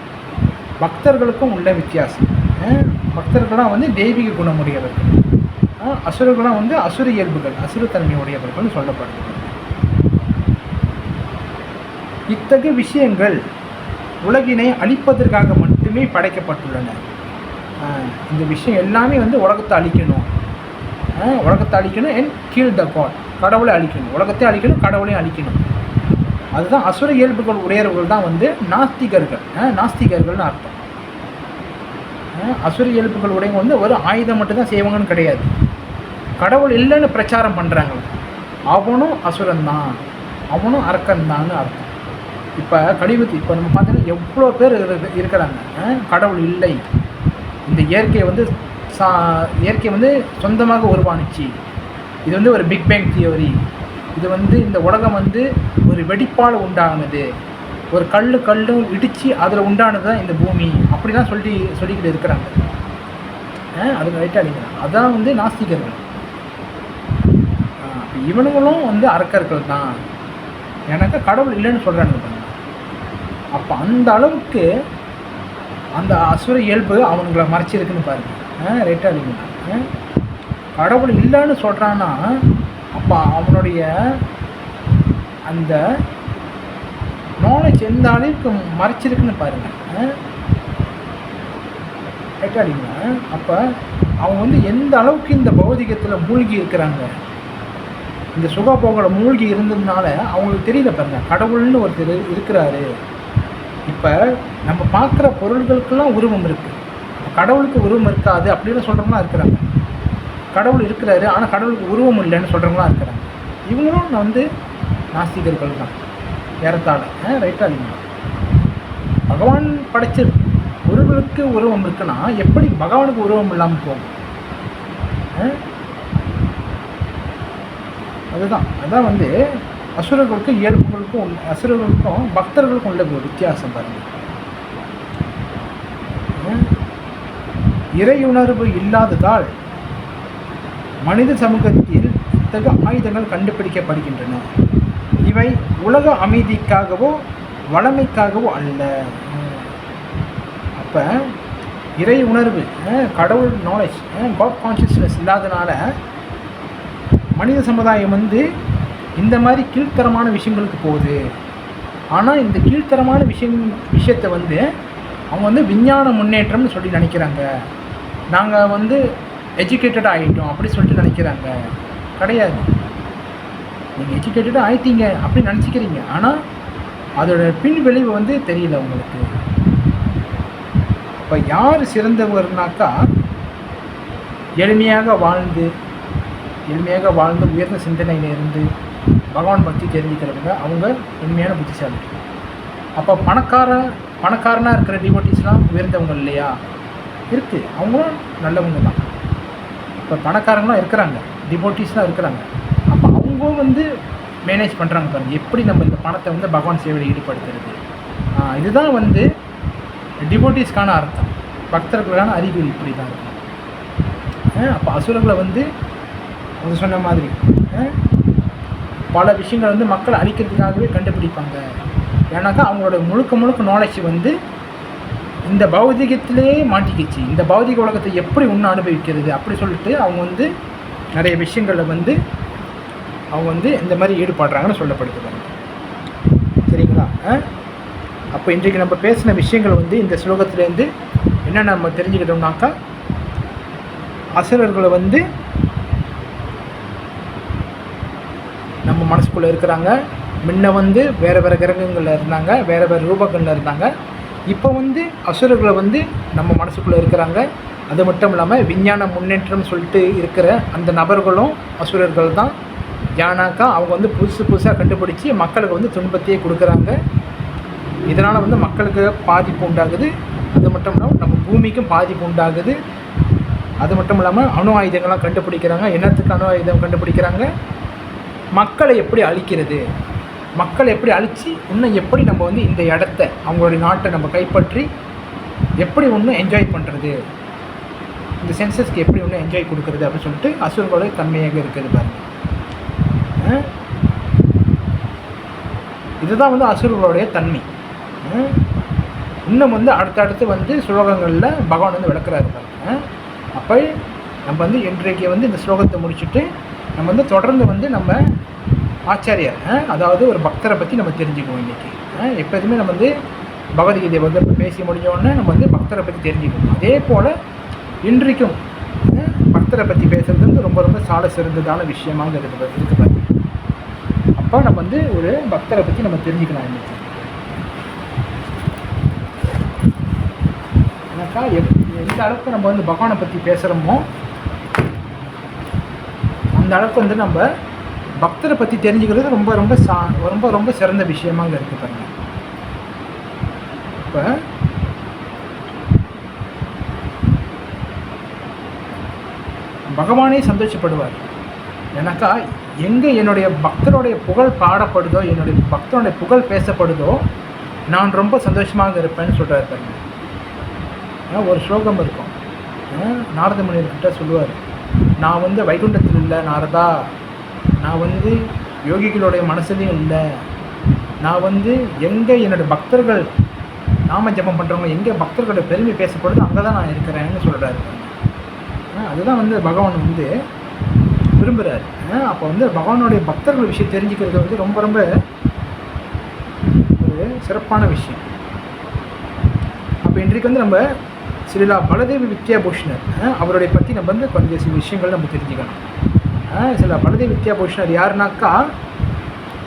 பக்தர்களுக்கும் உள்ள வித்தியாசம். பக்தர்களாக வந்து தெய்வீக குணமுடையவர்கள், அசுரர்களாக வந்து அசுர இயல்புகள், அசுரத்தன்மை உடையவர்கள் சொல்லப்படுகிறது. இத்தகைய விஷயங்கள் உலகினை அழிப்பதற்காக மட்டுமே படைக்கப்பட்டுள்ளன. இந்த விஷயம் எல்லாமே வந்து உலகத்தை அழிக்கணும், அண்ட் கில் த காட், கடவுளை அழிக்கணும், உலகத்தை அழிக்கணும், கடவுளையும் அழிக்கணும். அதுதான் அசுர இயல்புகள் உடையவர்கள் தான் வந்து நாஸ்திகர்கள்னு அர்த்தம். அசுர இயல்புகள் உடையவங்க வந்து ஒரு ஆயுதம் மட்டும்தான் செய்வாங்கன்னு கிடையாது, கடவுள் இல்லைன்னு பிரச்சாரம் பண்ணுறாங்க. அவனும் அசுரன்தான், அவனும் அரக்கன்தான்னு அர்த்தம். இப்போ கலியுகத்து இப்போ நம்ம பார்த்தீங்கன்னா எவ்வளோ பேர் இருக்கிறாங்க, கடவுள் இல்லை, இந்த இயற்கை வந்து சொந்தமாக உருவானுச்சு, இது வந்து ஒரு பிக் பேங் தியோரி, இது வந்து இந்த உலகம் வந்து ஒரு வெடிப்பால் உண்டானது, ஒரு கல்லும் இடித்து அதில் உண்டானது தான் இந்த பூமி, அப்படிலாம் சொல்லிக்கிட்டு இருக்கிறாங்க. அது ரைட்டாக இல்லைங்க? அதான் வந்து நாஸ்திகர்கள். இவனுங்களும் வந்து அரக்கர்கள் தான், எனக்கு கடவுள் இல்லைன்னு சொல்கிறானுங்க. அப்போ அந்த அளவுக்கு அந்த அசுர இயல்பு அவனுங்களை மறைச்சிருக்குன்னு பாருங்கள். ரைட்டாக இல்லைங்களா? கடவுள் இல்லைன்னு சொல்கிறான்னா அப்போ அவனுடைய அந்த நாலேஜ் எந்த அளவுக்கு மறைச்சிருக்குன்னு பாருங்கள். ரைட்டாக இல்லைங்களா? அப்போ அவங்க வந்து எந்த அளவுக்கு இந்த பௌதிகத்தில் மூழ்கி இருக்கிறாங்க, இந்த சுகபோகல மூழ்கி இருந்ததுனால அவங்களுக்கு தெரியல பாருங்க, கடவுள்னு ஒருத்தர் இருக்கிறாரு. இப்போ நம்ம பார்க்குற பொருள்களுக்கெல்லாம் உருவம் இருக்குது, கடவுளுக்கு உருவம் இருக்காது அப்படின்னு சொல்கிறவங்களாம் இருக்கிறாங்க. கடவுள் இருக்கிறாரு ஆனால் கடவுளுக்கு உருவம் இல்லைன்னு சொல்கிறவங்களாம் இருக்கிறாங்க. இவங்களும் வந்து நாஸ்திகர்கள் தான் ஏறத்தாழ. ரைட்டாக இல்லைங்களா? பகவான் படைச்ச பொருள்களுக்கு உருவம் இருக்குன்னா எப்படி பகவானுக்கு உருவம் இல்லாமல் போகும்? அதுதான் வந்து அசுரர்களுக்கும் இயல்புகளுக்கும் அசுரர்களுக்கும் பக்தர்களுக்கும் உள்ள வித்தியாசம் பாருங்கள். இறையுணர்வு இல்லாததால் மனித சமூகத்தில் இத்தகைய ஆயுதங்கள் கண்டுபிடிக்கப்படுகின்றன. இவை உலக அமைதிக்காகவோ வளமைக்காகவோ அல்ல. அப்போ இறை உணர்வு, கடவுள் நாலேஜ், காட் கான்ஷியஸ்னஸ் இல்லாதனால மனித சமுதாயம் வந்து இந்த மாதிரி கீழ்த்தரமான விஷயங்களுக்கு போகுது. ஆனால் இந்த கீழ்த்தரமான விஷயத்தை வந்து அவங்க வந்து விஞ்ஞான முன்னேற்றம்னு சொல்லி நினைக்கிறாங்க. நாங்கள் வந்து எஜுகேட்டடாக ஆகிட்டோம் அப்படி சொல்லிட்டு நினைக்கிறாங்க. கிடையாது, நீங்கள் எஜுகேட்டடாக ஆகிட்டீங்க அப்படி நினச்சிக்கிறீங்க, ஆனால் அதோட பின் விளைவு வந்து தெரியல உங்களுக்கு. இப்போ யார் சிறந்தவர்னாக்கா எளிமையாக வாழ்ந்து உயர்ந்த சிந்தனையிலிருந்து பகவான் பற்றி தெரிஞ்சுக்கிறவங்க, அவங்க உண்மையான புத்திசாலி. அப்போ பணக்காரனாக இருக்கிற டிவோட்டிஸ்லாம் உயர்ந்தவங்க இல்லையா? இருக்குது, அவங்களும் நல்லவங்க தான். இப்போ பணக்காரங்களாம் இருக்கிறாங்க, டிவோட்டிஸ்லாம் இருக்கிறாங்க. அப்போ அவங்க வந்து மேனேஜ் பண்ணுறாங்க பாருங்கள், எப்படி நம்ம இந்த பணத்தை வந்து பகவான் சேவையில் ஈடுபடுத்துறது. இதுதான் வந்து டிவோட்டிஸ்க்கான அர்த்தம். பக்தர்களுக்கான அறிவியல் இப்படி தான் இருக்கும். அப்போ அசுரர்களை வந்து அவங்க சொன்ன மாதிரி பல விஷயங்கள் வந்து மக்களை அழிக்கிறதுக்காகவே கண்டுபிடிப்பாங்க. ஏன்னாக்கா அவங்களோட முழுக்க நாலேஜ் வந்து இந்த பௌதிகத்திலே மாட்டிக்கிச்சு. இந்த பௌதிக உலகத்தை எப்படி இன்னும் அனுபவிக்கிறது அப்படி சொல்லிட்டு அவங்க வந்து நிறைய விஷயங்களில் வந்து அவங்க வந்து இந்த மாதிரி ஈடுபடுறாங்கன்னு சொல்லப்படுத்துறாங்க. சரிங்களா? அப்போ இன்றைக்கு நம்ம பேசின விஷயங்கள் வந்து இந்த ஸ்லோகத்திலேருந்து என்ன நம்ம தெரிஞ்சுக்கிட்டோம்னாக்கா, அசுரர்களை வந்து நம்ம மனசுக்குள்ளே இருக்கிறாங்க. முன்ன வந்து வேறு கிரகங்களில் இருந்தாங்க, வேறு ரூபங்களில் இருந்தாங்க. இப்போ வந்து அசுரர்களை வந்து நம்ம மனசுக்குள்ளே இருக்கிறாங்க. அது மட்டும் இல்லாமல் விஞ்ஞான முன்னேற்றம் சொல்லிட்டு இருக்கிற அந்த நபர்களும் அசுரர்கள் தான். ஏன்னாக்கா அவங்க வந்து புதுசாக கண்டுபிடிச்சி மக்களுக்கு வந்து துன்பத்தையே கொடுக்குறாங்க. இதனால் வந்து மக்களுக்கு பாதிப்பு உண்டாகுது. அது மட்டும் இல்லாமல் நம்ம பூமிக்கும் பாதிப்பு உண்டாகுது. அது மட்டும் இல்லாமல் அணு ஆயுதங்கள்லாம் கண்டுபிடிக்கிறாங்க. என்னத்துக்கு அணு ஆயுதம் கண்டுபிடிக்கிறாங்க? மக்களை எப்படி அழிக்கிறது, மக்களை எப்படி அழித்து இன்னும் எப்படி நம்ம வந்து இந்த இடத்த அவங்களுடைய நாட்டை நம்ம கைப்பற்றி எப்படி இன்னும் என்ஜாய் பண்ணுறது, இந்த சென்சஸ்க்கு எப்படி இன்னும் என்ஜாய் கொடுக்குறது அப்படின்னு சொல்லிட்டு அசுரர்களுடைய தன்மையாக இருக்குது பாருங்கள். இதுதான் வந்து அசுரர்களுடைய தன்மை. இன்னும் வந்து அடுத்தடுத்து வந்து ஸ்லோகங்களில் பகவான் வந்து விளக்குறாரு பாருங்க. அப்போ நம்ம வந்து இன்றைக்கு வந்து இந்த ஸ்லோகத்தை முடிச்சுட்டு நம்ம வந்து தொடர்ந்து வந்து நம்ம ஆச்சாரியார், அதாவது ஒரு பக்தரை பற்றி நம்ம தெரிஞ்சுக்குவோம். இன்றைக்கி எப்போதுமே நம்ம வந்து பகவத்கீதை வந்து பேசி முடிஞ்சோடனே நம்ம வந்து பக்தரை பற்றி தெரிஞ்சுக்கணும். அதே போல் இன்றைக்கும் பக்தரை பற்றி பேசுகிறது வந்து ரொம்ப சால சிறந்ததான விஷயமாக இருக்குது பாருங்க. அப்போ நம்ம வந்து ஒரு பக்தரை பற்றி நம்ம தெரிஞ்சுக்கலாம். இன்றைக்கி ஏன்னாக்கா எந்த அளவுக்கு நம்ம வந்து பகவானை பற்றி பேசுகிறோமோ அந்த அளவுக்கு வந்து நம்ம பக்தரை பற்றி தெரிஞ்சுக்கிறது ரொம்ப சிறந்த விஷயமாக இருக்குது பாருங்க. இப்போ பகவானே சந்தோஷப்படுவார். ஏன்னாக்கா எங்கே என்னுடைய பக்தருடைய புகழ் பாடப்படுதோ, என்னுடைய பக்தருடைய புகழ் பேசப்படுதோ, நான் ரொம்ப சந்தோஷமாக இருப்பேன்னு சொல்கிறார் பாருங்க. ஒரு ஸ்லோகம் இருக்கும், நாரத முனிவர்கிட்ட சொல்லுவார், நான் வந்து வைகுண்டத்தில் இல்லை நாரதா, நான் வந்து யோகிகளுடைய மனசுலையும் இல்லை, நான் வந்து எங்கே என்னோடய பக்தர்கள் நாம ஜபம் பண்ணுறவங்க எங்கே பக்தர்களோட பெருமை பேசப்படுது அங்கே தான் நான் இருக்கிறேன்னு சொல்கிறாரு. அதுதான் வந்து பகவான் வந்து விரும்புகிறார். அப்போ வந்து பகவானுடைய பக்தர்கள் விஷயம் தெரிஞ்சுக்கிறது வந்து ரொம்ப ஒரு சிறப்பான விஷயம். அப்போ இன்றைக்கு வந்து நம்ம ஸ்ரீலா பலதேவ வித்யாபூஷணர் அவருடைய பற்றி நம்ம வந்து கொஞ்சம் சில விஷயங்கள் நம்ம தெரிஞ்சுக்கணும். ஸ்ரீலா பலதேவ வித்யாபூஷணர் யாருனாக்கா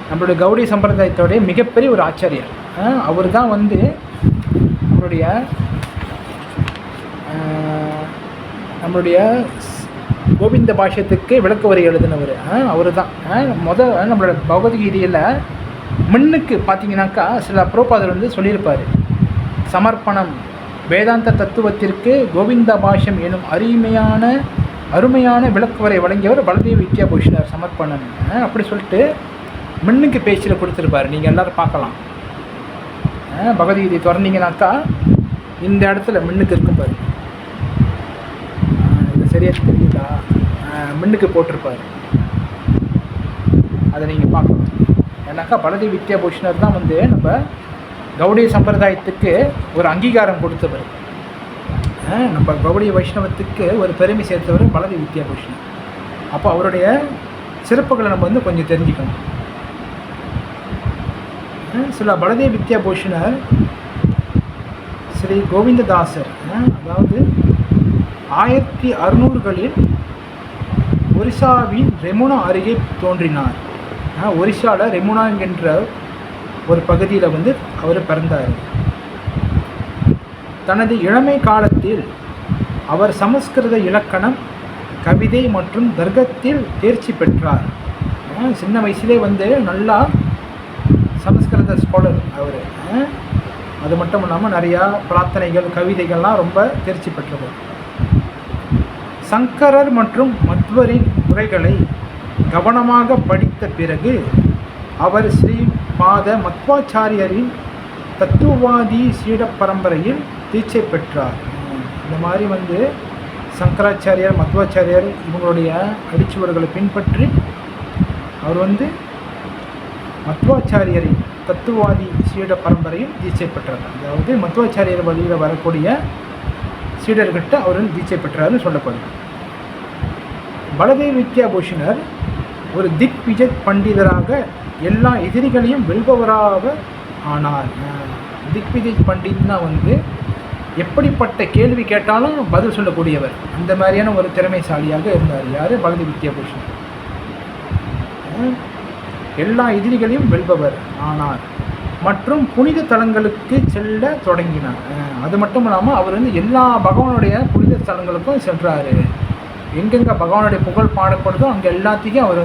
நம்மளுடைய கௌடி சம்பிரதாயத்தோடைய மிகப்பெரிய ஒரு ஆச்சாரியர். அவர் தான் வந்து நம்மளுடைய கோவிந்த பாஷ்யத்துக்கு விளக்க உரை எழுதினவர் அவர் தான். நம்மளோட பகவத்கீதையில் முன்னுக்கு பார்த்தீங்கன்னாக்கா சில பிரபுபாதர் வந்து சொல்லியிருப்பார், சமர்ப்பணம் வேதாந்த தத்துவத்திற்கு கோவிந்த பாஷ்யம் எனும் அருமையான விளக்குவரை வழங்கியவர் பலதேவ வித்யாபூஷணர் சமர்ப்பணம் அப்படி சொல்லிட்டு முன்னுக்கு பேச்சில் கொடுத்துருப்பார். நீங்கள் எல்லோரும் பார்க்கலாம், பகவத்கீதை திறந்தீங்கன்னாக்கா இந்த இடத்துல முன்னுக்கு இருக்கும் பாரு, இது சரியாக தெரியுதா, முன்னுக்கு போட்டிருப்பார், அதை நீங்கள் பார்க்கலாம். ஏன்னாக்கா பலதேவ வித்யாபூஷணர் தான் வந்து நம்ம கௌடிய சம்பிரதாயத்துக்கு ஒரு அங்கீகாரம் கொடுத்தவர். நம்ம கௌடிய வைஷ்ணவத்துக்கு ஒரு பெருமை சேர்த்தவர் பலதேவ வித்யாபூஷணர். அப்போ அவருடைய சிறப்புகளை நம்ம வந்து கொஞ்சம் தெரிஞ்சுக்கணும். சில பலதேவ வித்யாபூஷணர் ஸ்ரீ கோவிந்ததாசர், அதாவது 1600களில் ஒரிசாவின் ரெமுனா அருகே தோன்றினார். ஒரிசாவில் ரெமுனா என்கின்ற ஒரு பகுதியில் வந்து அவர் பிறந்தார். தனது இளமை காலத்தில் அவர் சமஸ்கிருத இலக்கணம், கவிதை மற்றும் தர்க்கத்தில் தேர்ச்சி பெற்றார். சின்ன வயசுலே வந்து நல்லா சமஸ்கிருத ஸ்காலர் அவர். அது மட்டும் இல்லாமல் நிறையா பிரார்த்தனைகள் கவிதைகள்லாம் ரொம்ப தேர்ச்சி பெற்றவர். சங்கரர் மற்றும் மத்வரின் உரைகளை கவனமாக படித்த பிறகு அவர் ஸ்ரீபாத மத்வாச்சாரியரின் தத்துவவாதி சீட பரம்பரையில் தீட்சை பெற்றார். இந்த மாதிரி சங்கராச்சாரியார் மத்வாச்சாரியார் இவங்களுடைய அடிச்சுவர்களை பின்பற்றி அவர் மத்வாச்சாரியரின் தத்துவவாதி சீட பரம்பரையில் தீட்சை பெற்றார். அதாவது மத்வாச்சாரியர் வழியில் வரக்கூடிய சீடர்கிட்ட அவர் தீட்சை பெற்றார்னு சொல்லப்படுது. பலதேவ் வித்யாபூஷணர் ஒரு திக் விஜய் பண்டிதராக எல்லா எதிரிகளையும் வெல்பவராக ஆனார். திக் விஜய் பண்டித்னா எப்படிப்பட்ட கேள்வி கேட்டாலும் பதில் சொல்லக்கூடியவர். அந்த மாதிரியான ஒரு திறமைசாலியாக இருந்தார். யார்? பலதேவ் வித்யாபூஷணர். எல்லா எதிரிகளையும் வெல்பவர் ஆனார் மற்றும் புனித தலங்களுக்கு செல்ல தொடங்கினார். அது மட்டும் இல்லாமல் அவர் எல்லா பகவானுடைய புனித தலங்களுக்கும் சென்றார். எங்கெங்கே பகவானுடைய புகழ் பாடப்படுதோ அங்கே எல்லாத்தையும் அவர்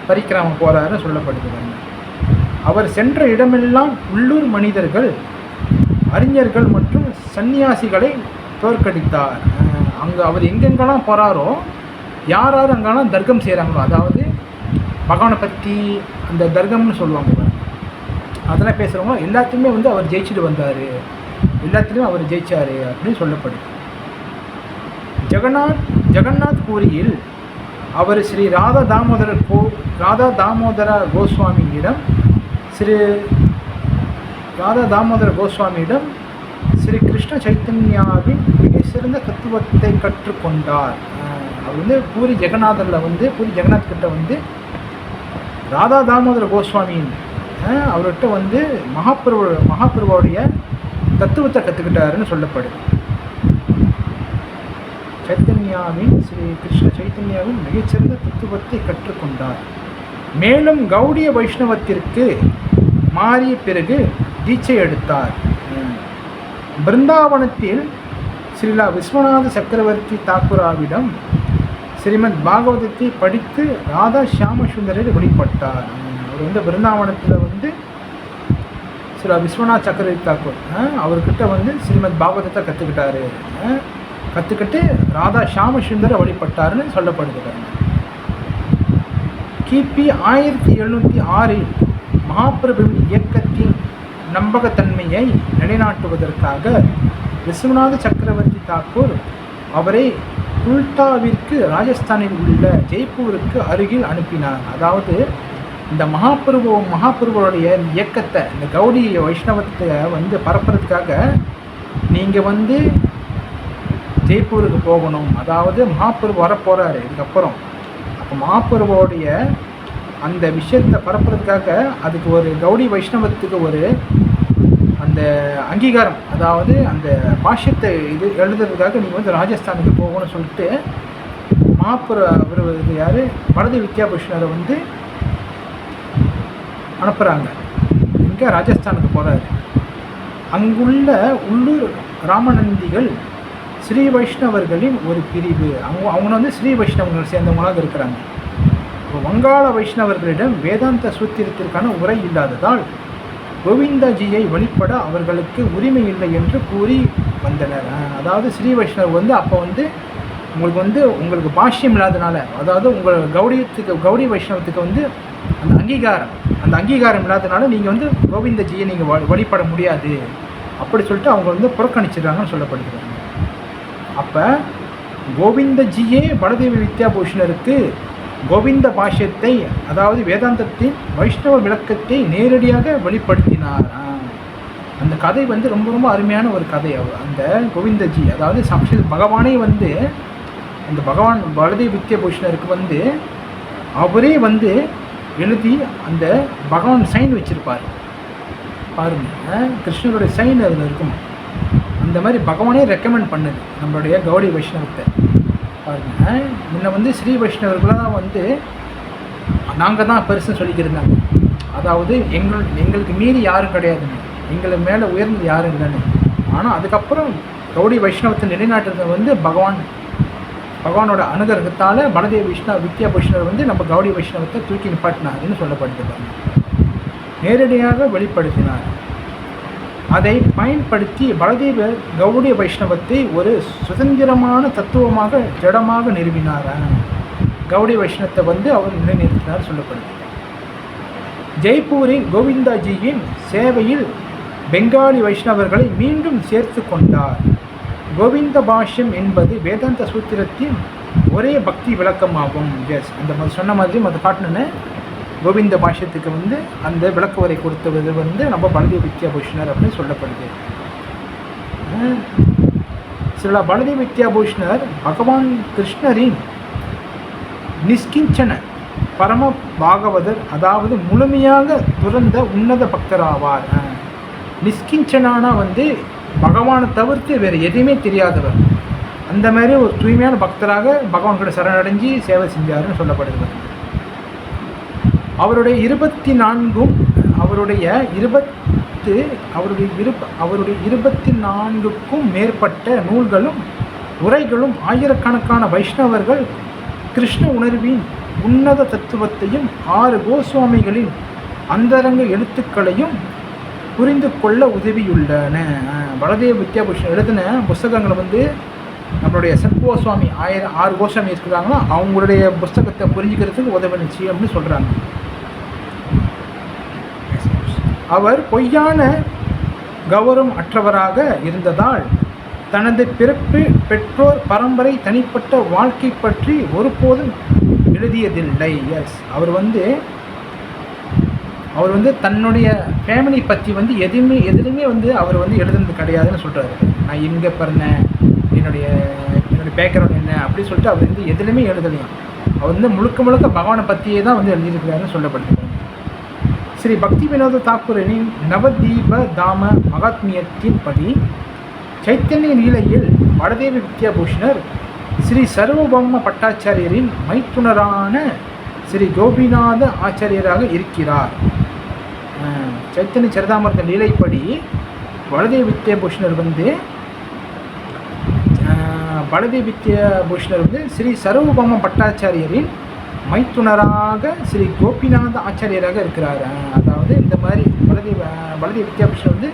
பரிக்கிரமம் போகிறாருன்னு சொல்லப்படுகிறாங்க. அவர் சென்ற இடமெல்லாம் உள்ளூர் மனிதர்கள், அறிஞர்கள் மற்றும் சன்னியாசிகளை தோற்கடித்தார். அங்கே அவர் எங்கெங்கெல்லாம் போகிறாரோ யார் அங்கெல்லாம் தர்க்கம் செய்கிறாங்களோ, அதாவது பகவானை பற்றி அந்த தர்க்கம்னு சொல்லுவாங்க, அதெல்லாம் பேசுகிறவங்க எல்லாத்தையுமே அவர் ஜெயிச்சுட்டு வந்தார், எல்லாத்துலேயும் அவர் ஜெயிச்சார் அப்படின்னு சொல்லப்படுது. ஜெகநாத் பூரியில் அவர் ஸ்ரீ ராதா தாமோதர கோஸ்வாமியிடம் ஸ்ரீ கிருஷ்ண சைத்தன்யாவின் மிக சிறந்த தத்துவத்தை கற்றுக்கொண்டார். அவர் பூரி ஜெகநாதரில் பூரி ஜெகநாத் கிட்ட ராதா தாமோதர கோஸ்வாமியின் அவர்கிட்ட மகாபிரபுவோடைய தத்துவத்தை கற்றுக்கிட்டாருன்னு சொல்லப்படுது. ஸ்ரீ கிருஷ்ண சைத்தன்யாவின் மிகச்சிறந்த தத்துவத்தை கற்றுக்கொண்டார். மேலும் கௌடிய வைஷ்ணவத்திற்கு மாறிய பிறகு தீட்சை எடுத்தார். பிருந்தாவனத்தில் ஸ்ரீலா விஸ்வநாத சக்கரவர்த்தி தாக்குராவிடம் ஸ்ரீமத் பாகவதத்தை படித்து ராதா ஷியாம சுந்தரர் வெளிப்பட்டார். அவர் பிருந்தாவனத்தில் ஸ்ரீலா விஸ்வநாத் சக்கரவர்த்தி தாக்கூர் அவர்கிட்ட ஸ்ரீமத் பாகவதத்தை கற்றுக்கிட்டு ராதா ஷியாம சுந்தர வழிபட்டார்னு சொல்லப்படுகிறார். கிபி 1706 மகாபிரபுவின் இயக்கத்தின் நம்பகத்தன்மையை நிலைநாட்டுவதற்காக விஸ்வநாத சக்கரவர்த்தி தாக்கூர் அவரை குல்டாவிற்கு ராஜஸ்தானில் உள்ள ஜெய்ப்பூருக்கு அருகில் அனுப்பினார். அதாவது இந்த மகாபிரபுவோடைய இயக்கத்தை, இந்த கௌடி வைஷ்ணவத்தை பரப்புறதுக்காக நீங்கள் ஜெய்ப்பூருக்கு போகணும். அதாவது மகாபிரபு வரப்போகிறாரு இதுக்கப்புறம். அப்போ மகாபிரபுவோடைய அந்த விஷயத்தை பரப்புறதுக்காக அதுக்கு ஒரு கௌடி வைஷ்ணவத்துக்கு ஒரு அந்த அங்கீகாரம், அதாவது அந்த பாஷ்யத்தை எழுதுறதுக்காக நீங்கள் ராஜஸ்தானுக்கு போகணும்னு சொல்லிட்டு அவர் யார் பலதேவ் வித்யாபூஷணரை அனுப்புகிறாங்க. இங்கே ராஜஸ்தானுக்கு போகிறாரு. அங்குள்ள உள்ளூர் ராமநந்திகள் ஸ்ரீ வைஷ்ணவர்களின் ஒரு பிரிவு. அவங்க ஸ்ரீ வைஷ்ணவர்கள் சேர்ந்தவங்களாக இருக்கிறாங்க. வங்காள வைஷ்ணவர்களிடம் வேதாந்த சூத்திரத்திற்கான உரை இல்லாததால் கோவிந்தாஜியை வழிபட அவர்களுக்கு உரிமை இல்லை என்று கூறி வந்தனர். அதாவது ஸ்ரீ வைஷ்ணவ் அப்போ உங்களுக்கு பாஷ்யம் இல்லாதனால, அதாவது உங்கள் கௌடி வைஷ்ணவத்துக்கு அந்த அங்கீகாரம் இல்லாதனால நீங்கள் கோவிந்தஜியை நீங்கள் வழிபட முடியாது அப்படி சொல்லிட்டு அவங்க புறக்கணிச்சிடுறாங்கன்னு சொல்லப்படுகிறாங்க. அப்போ கோவிந்தஜியே பலதேவ வித்யாபூஷணருக்கு கோவிந்த பாஷ்யத்தை, அதாவது வேதாந்தத்தின் வைஷ்ணவ விளக்கத்தை நேரடியாக வெளிப்படுத்தினார். அந்த கதை ரொம்ப ரொம்ப அருமையான ஒரு கதை. அந்த கோவிந்தஜி, அதாவது சாட்சாத் பகவானே அந்த பகவான் பலதேவ வித்யாபூஷணருக்கு அவரே எழுதி அந்த பகவான் சைன் வச்சுருப்பார் பாருங்க. கிருஷ்ணருடைய சைன் அதில் இருக்கும். அந்த மாதிரி பகவானே ரெக்கமெண்ட் பண்ணுது நம்மளுடைய கௌடி வைஷ்ணவத்தை பாருங்க. முன்ன ஸ்ரீ வைஷ்ணவர்களாக நாங்கள் தான் பெருசுன்னு சொல்லிக்கிருந்தாங்க. அதாவது எங்களுக்கு மீறி யாரும் கிடையாதுங்க, எங்களுக்கு மேலே உயர்ந்து யாரும் இல்லைன்னு. ஆனால் அதுக்கப்புறம் கௌடி வைஷ்ணவத்தை நிலைநாட்டுறது பகவானோட அனுகிரகத்தால் பலதேவ வித்யாபூஷணர் நம்ம கௌடி வைஷ்ணவத்தை தூக்கி நிப்பாட்டினாருன்னு சொல்லப்படுது. நேரடியாக வெளிப்படுத்தினார். அதை பயன்படுத்தி பலதேவர் கௌடிய வைஷ்ணவத்தை ஒரு சுதந்திரமான தத்துவமாக ஜடமாக நிறுவினார். கௌடிய வைஷ்ணவத்தை வந்து அவர் நிலைநிறுத்தினார் சொல்லப்படுது. ஜெய்ப்பூரில் கோவிந்தாஜியின் சேவையில் பெங்காலி வைஷ்ணவர்களை மீண்டும் சேர்த்து கொண்டார். கோவிந்த பாஷ்யம் என்பது வேதாந்த சூத்திரத்தின் ஒரே பக்தி விளக்கமாகும். எஸ், அந்த சொன்ன மாதிரி அதை காட்டணுன்னு கோவிந்த பாஷ்யத்துக்கு வந்து அந்த விளக்க உரை கொடுத்தது வந்து நம்ம பலதேவ வித்யாபூஷணர் அப்படின்னு சொல்லப்படுது. சில பலதேவ வித்யாபூஷணர் பகவான் கிருஷ்ணரின் நிஷ்கிஞ்சன பரம பாகவதர், அதாவது முழுமையாக துறந்த உன்னத பக்தராவார். நிஷ்கிஞ்சனானா வந்து பகவானை தவிர்த்து வேறு எதையுமே தெரியாதவர். அந்த மாதிரி ஒரு தூய்மையான பக்தராக பகவான்கிட்ட சரணடைஞ்சி சேவை செஞ்சாருன்னு சொல்லப்படுகிறது. அவருடைய 24க்கும் மேற்பட்ட நூல்களும் உரைகளும் ஆயிரக்கணக்கான வைஷ்ணவர்கள் கிருஷ்ண உணர்வின் உன்னத தத்துவத்தையும் 6 கோஸ்வாமிகளின் அந்தரங்க எழுத்துக்களையும் புரிந்து கொள்ள உதவியுள்ளன. பலதேவ வித்யாபூஷன் எழுதின புஸ்தகங்களை வந்து நம்மளுடைய சத்கோஸ்வாமி 6 கோஸ்வாமி இருக்கிறாங்களோ அவங்களுடைய புஸ்தகத்தை புரிஞ்சுக்கிறதுக்கு உதவிச்சு அப்படின்னு சொல்கிறாங்க. அவர் பொய்யான கௌரவம் அற்றவராக இருந்ததால் தனது பிறப்பு, பெற்றோர், பரம்பரை, தனிப்பட்ட வாழ்க்கை பற்றி ஒருபோதும் எழுதியதில்லை. எஸ், அவர் வந்து தன்னுடைய ஃபேமிலி பற்றி வந்து எதுலையுமே வந்து அவர் வந்து எழுதுனது கிடையாதுன்னு சொல்கிறாரு. நான் எங்கே பிறந்தேன், என்னுடைய பேக்ரவுண்ட் என்ன அப்படி சொல்லிட்டு அவர் வந்து எதுலையுமே எழுதலையும். அவர் வந்து முழுக்க பகவானை பற்றியே தான் வந்து எழுதியிருக்கிறாருன்னு சொல்லப்படுது. ஸ்ரீ பக்தி வினோத தாக்கூரின் நவதீப தாம மகாத்மியத்தின் படி சைத்தன்ய லீலையில் பலதேவ வித்யாபூஷணர் ஸ்ரீ சர்வபௌம பட்டாச்சாரியரின் மைத்துனரான ஸ்ரீ கோபிநாத ஆச்சாரியராக இருக்கிறார். சைத்தன்ய சரிதாமிர்த லீலைப்படி பலதேவ வித்யாபூஷணர் வந்து ஸ்ரீ சர்வபௌம பட்டாச்சாரியரின் மைத்துனராக ஸ்ரீ கோபிநாத ஆச்சாரியராக இருக்கிறார். அதாவது இந்த மாதிரி பலதேவ வித்யாபூஷணர் வந்து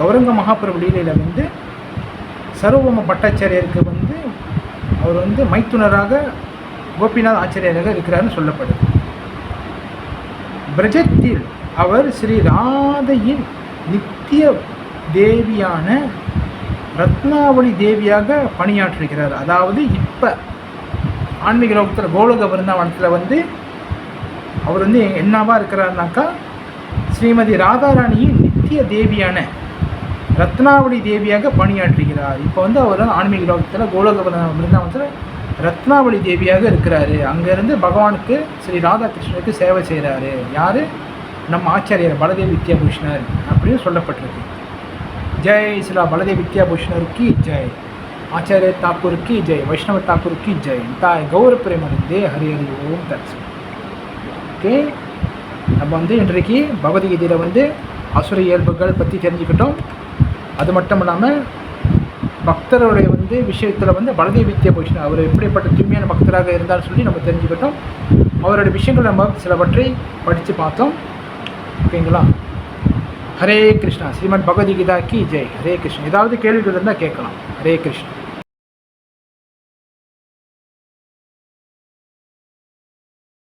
கௌரங்க மகாபிரபு லீலையில் வந்து சர்வபௌம பட்டாச்சாரியருக்கு வந்து அவர் வந்து மைத்துனராக கோபிநாத் ஆச்சாரியராக இருக்கிறார்னு சொல்லப்படுது. பிரஜத்தில் அவர் ஸ்ரீ ராதையின் நித்திய தேவியான ரத்னாவளி தேவியாக பணியாற்றுகிறார். அதாவது இப்போ ஆன்மீக லோகத்தில் கோலோக விருந்தாவனத்தில் வந்து அவர் வந்து என்னவா இருக்கிறார்னாக்கா ஸ்ரீமதி ராதாராணியின் நித்திய தேவியான ரத்னாவளி தேவியாக பணியாற்றுகிறார். இப்போ வந்து அவர் ஆன்மீக லோகத்தில் கோலோக விருந்தாவனத்தில் ரத்னாவளி தேவியாக இருக்கிறாரு. அங்கேருந்து பகவானுக்கு ஸ்ரீ ராதாகிருஷ்ணருக்கு சேவை செய்கிறாரு. யார்? நம்ம ஆச்சாரியர் பலதேவ வித்யாபூஷணர் அப்படின்னு சொல்லப்பட்டிருக்கு. ஜெய் ஸ்ரீ பலதேவ வித்யாபூஷணருக்கு ஜெய், ஆச்சாரிய தாக்கூருக்கு ஜெய், வைஷ்ணவ தாக்கூருக்கு ஜெய். தாய் கௌர பிரேமந்தே ஹரி ஹரி ஓம் தட்ஸ். ஓகே, நம்ம வந்து இன்றைக்கு பகவத்கீதையில் வந்து அசுர இயல்புகள் பற்றி தெரிஞ்சுக்கிட்டோம். அது மட்டும் இல்லாமல் பக்தருடைய வந்து விஷயத்தில் வந்து பலதேவ வித்யாபூஷணர் அவர் எப்படிப்பட்ட தூய்மையான பக்தராக இருந்தாலும் சொல்லி நம்ம தெரிஞ்சுக்கிட்டோம். அவருடைய விஷயங்கள் நம்ம சிலவற்றை படித்து பார்த்தோம். ஓகேங்களா? ஹரே கிருஷ்ணா. ஸ்ரீமத் பகவத்கீதா கி ஜெய். ஹரே கிருஷ்ணா. ஏதாவது கேள்விகள் இருந்தால் கேட்கலாம். ஹரே கிருஷ்ணா.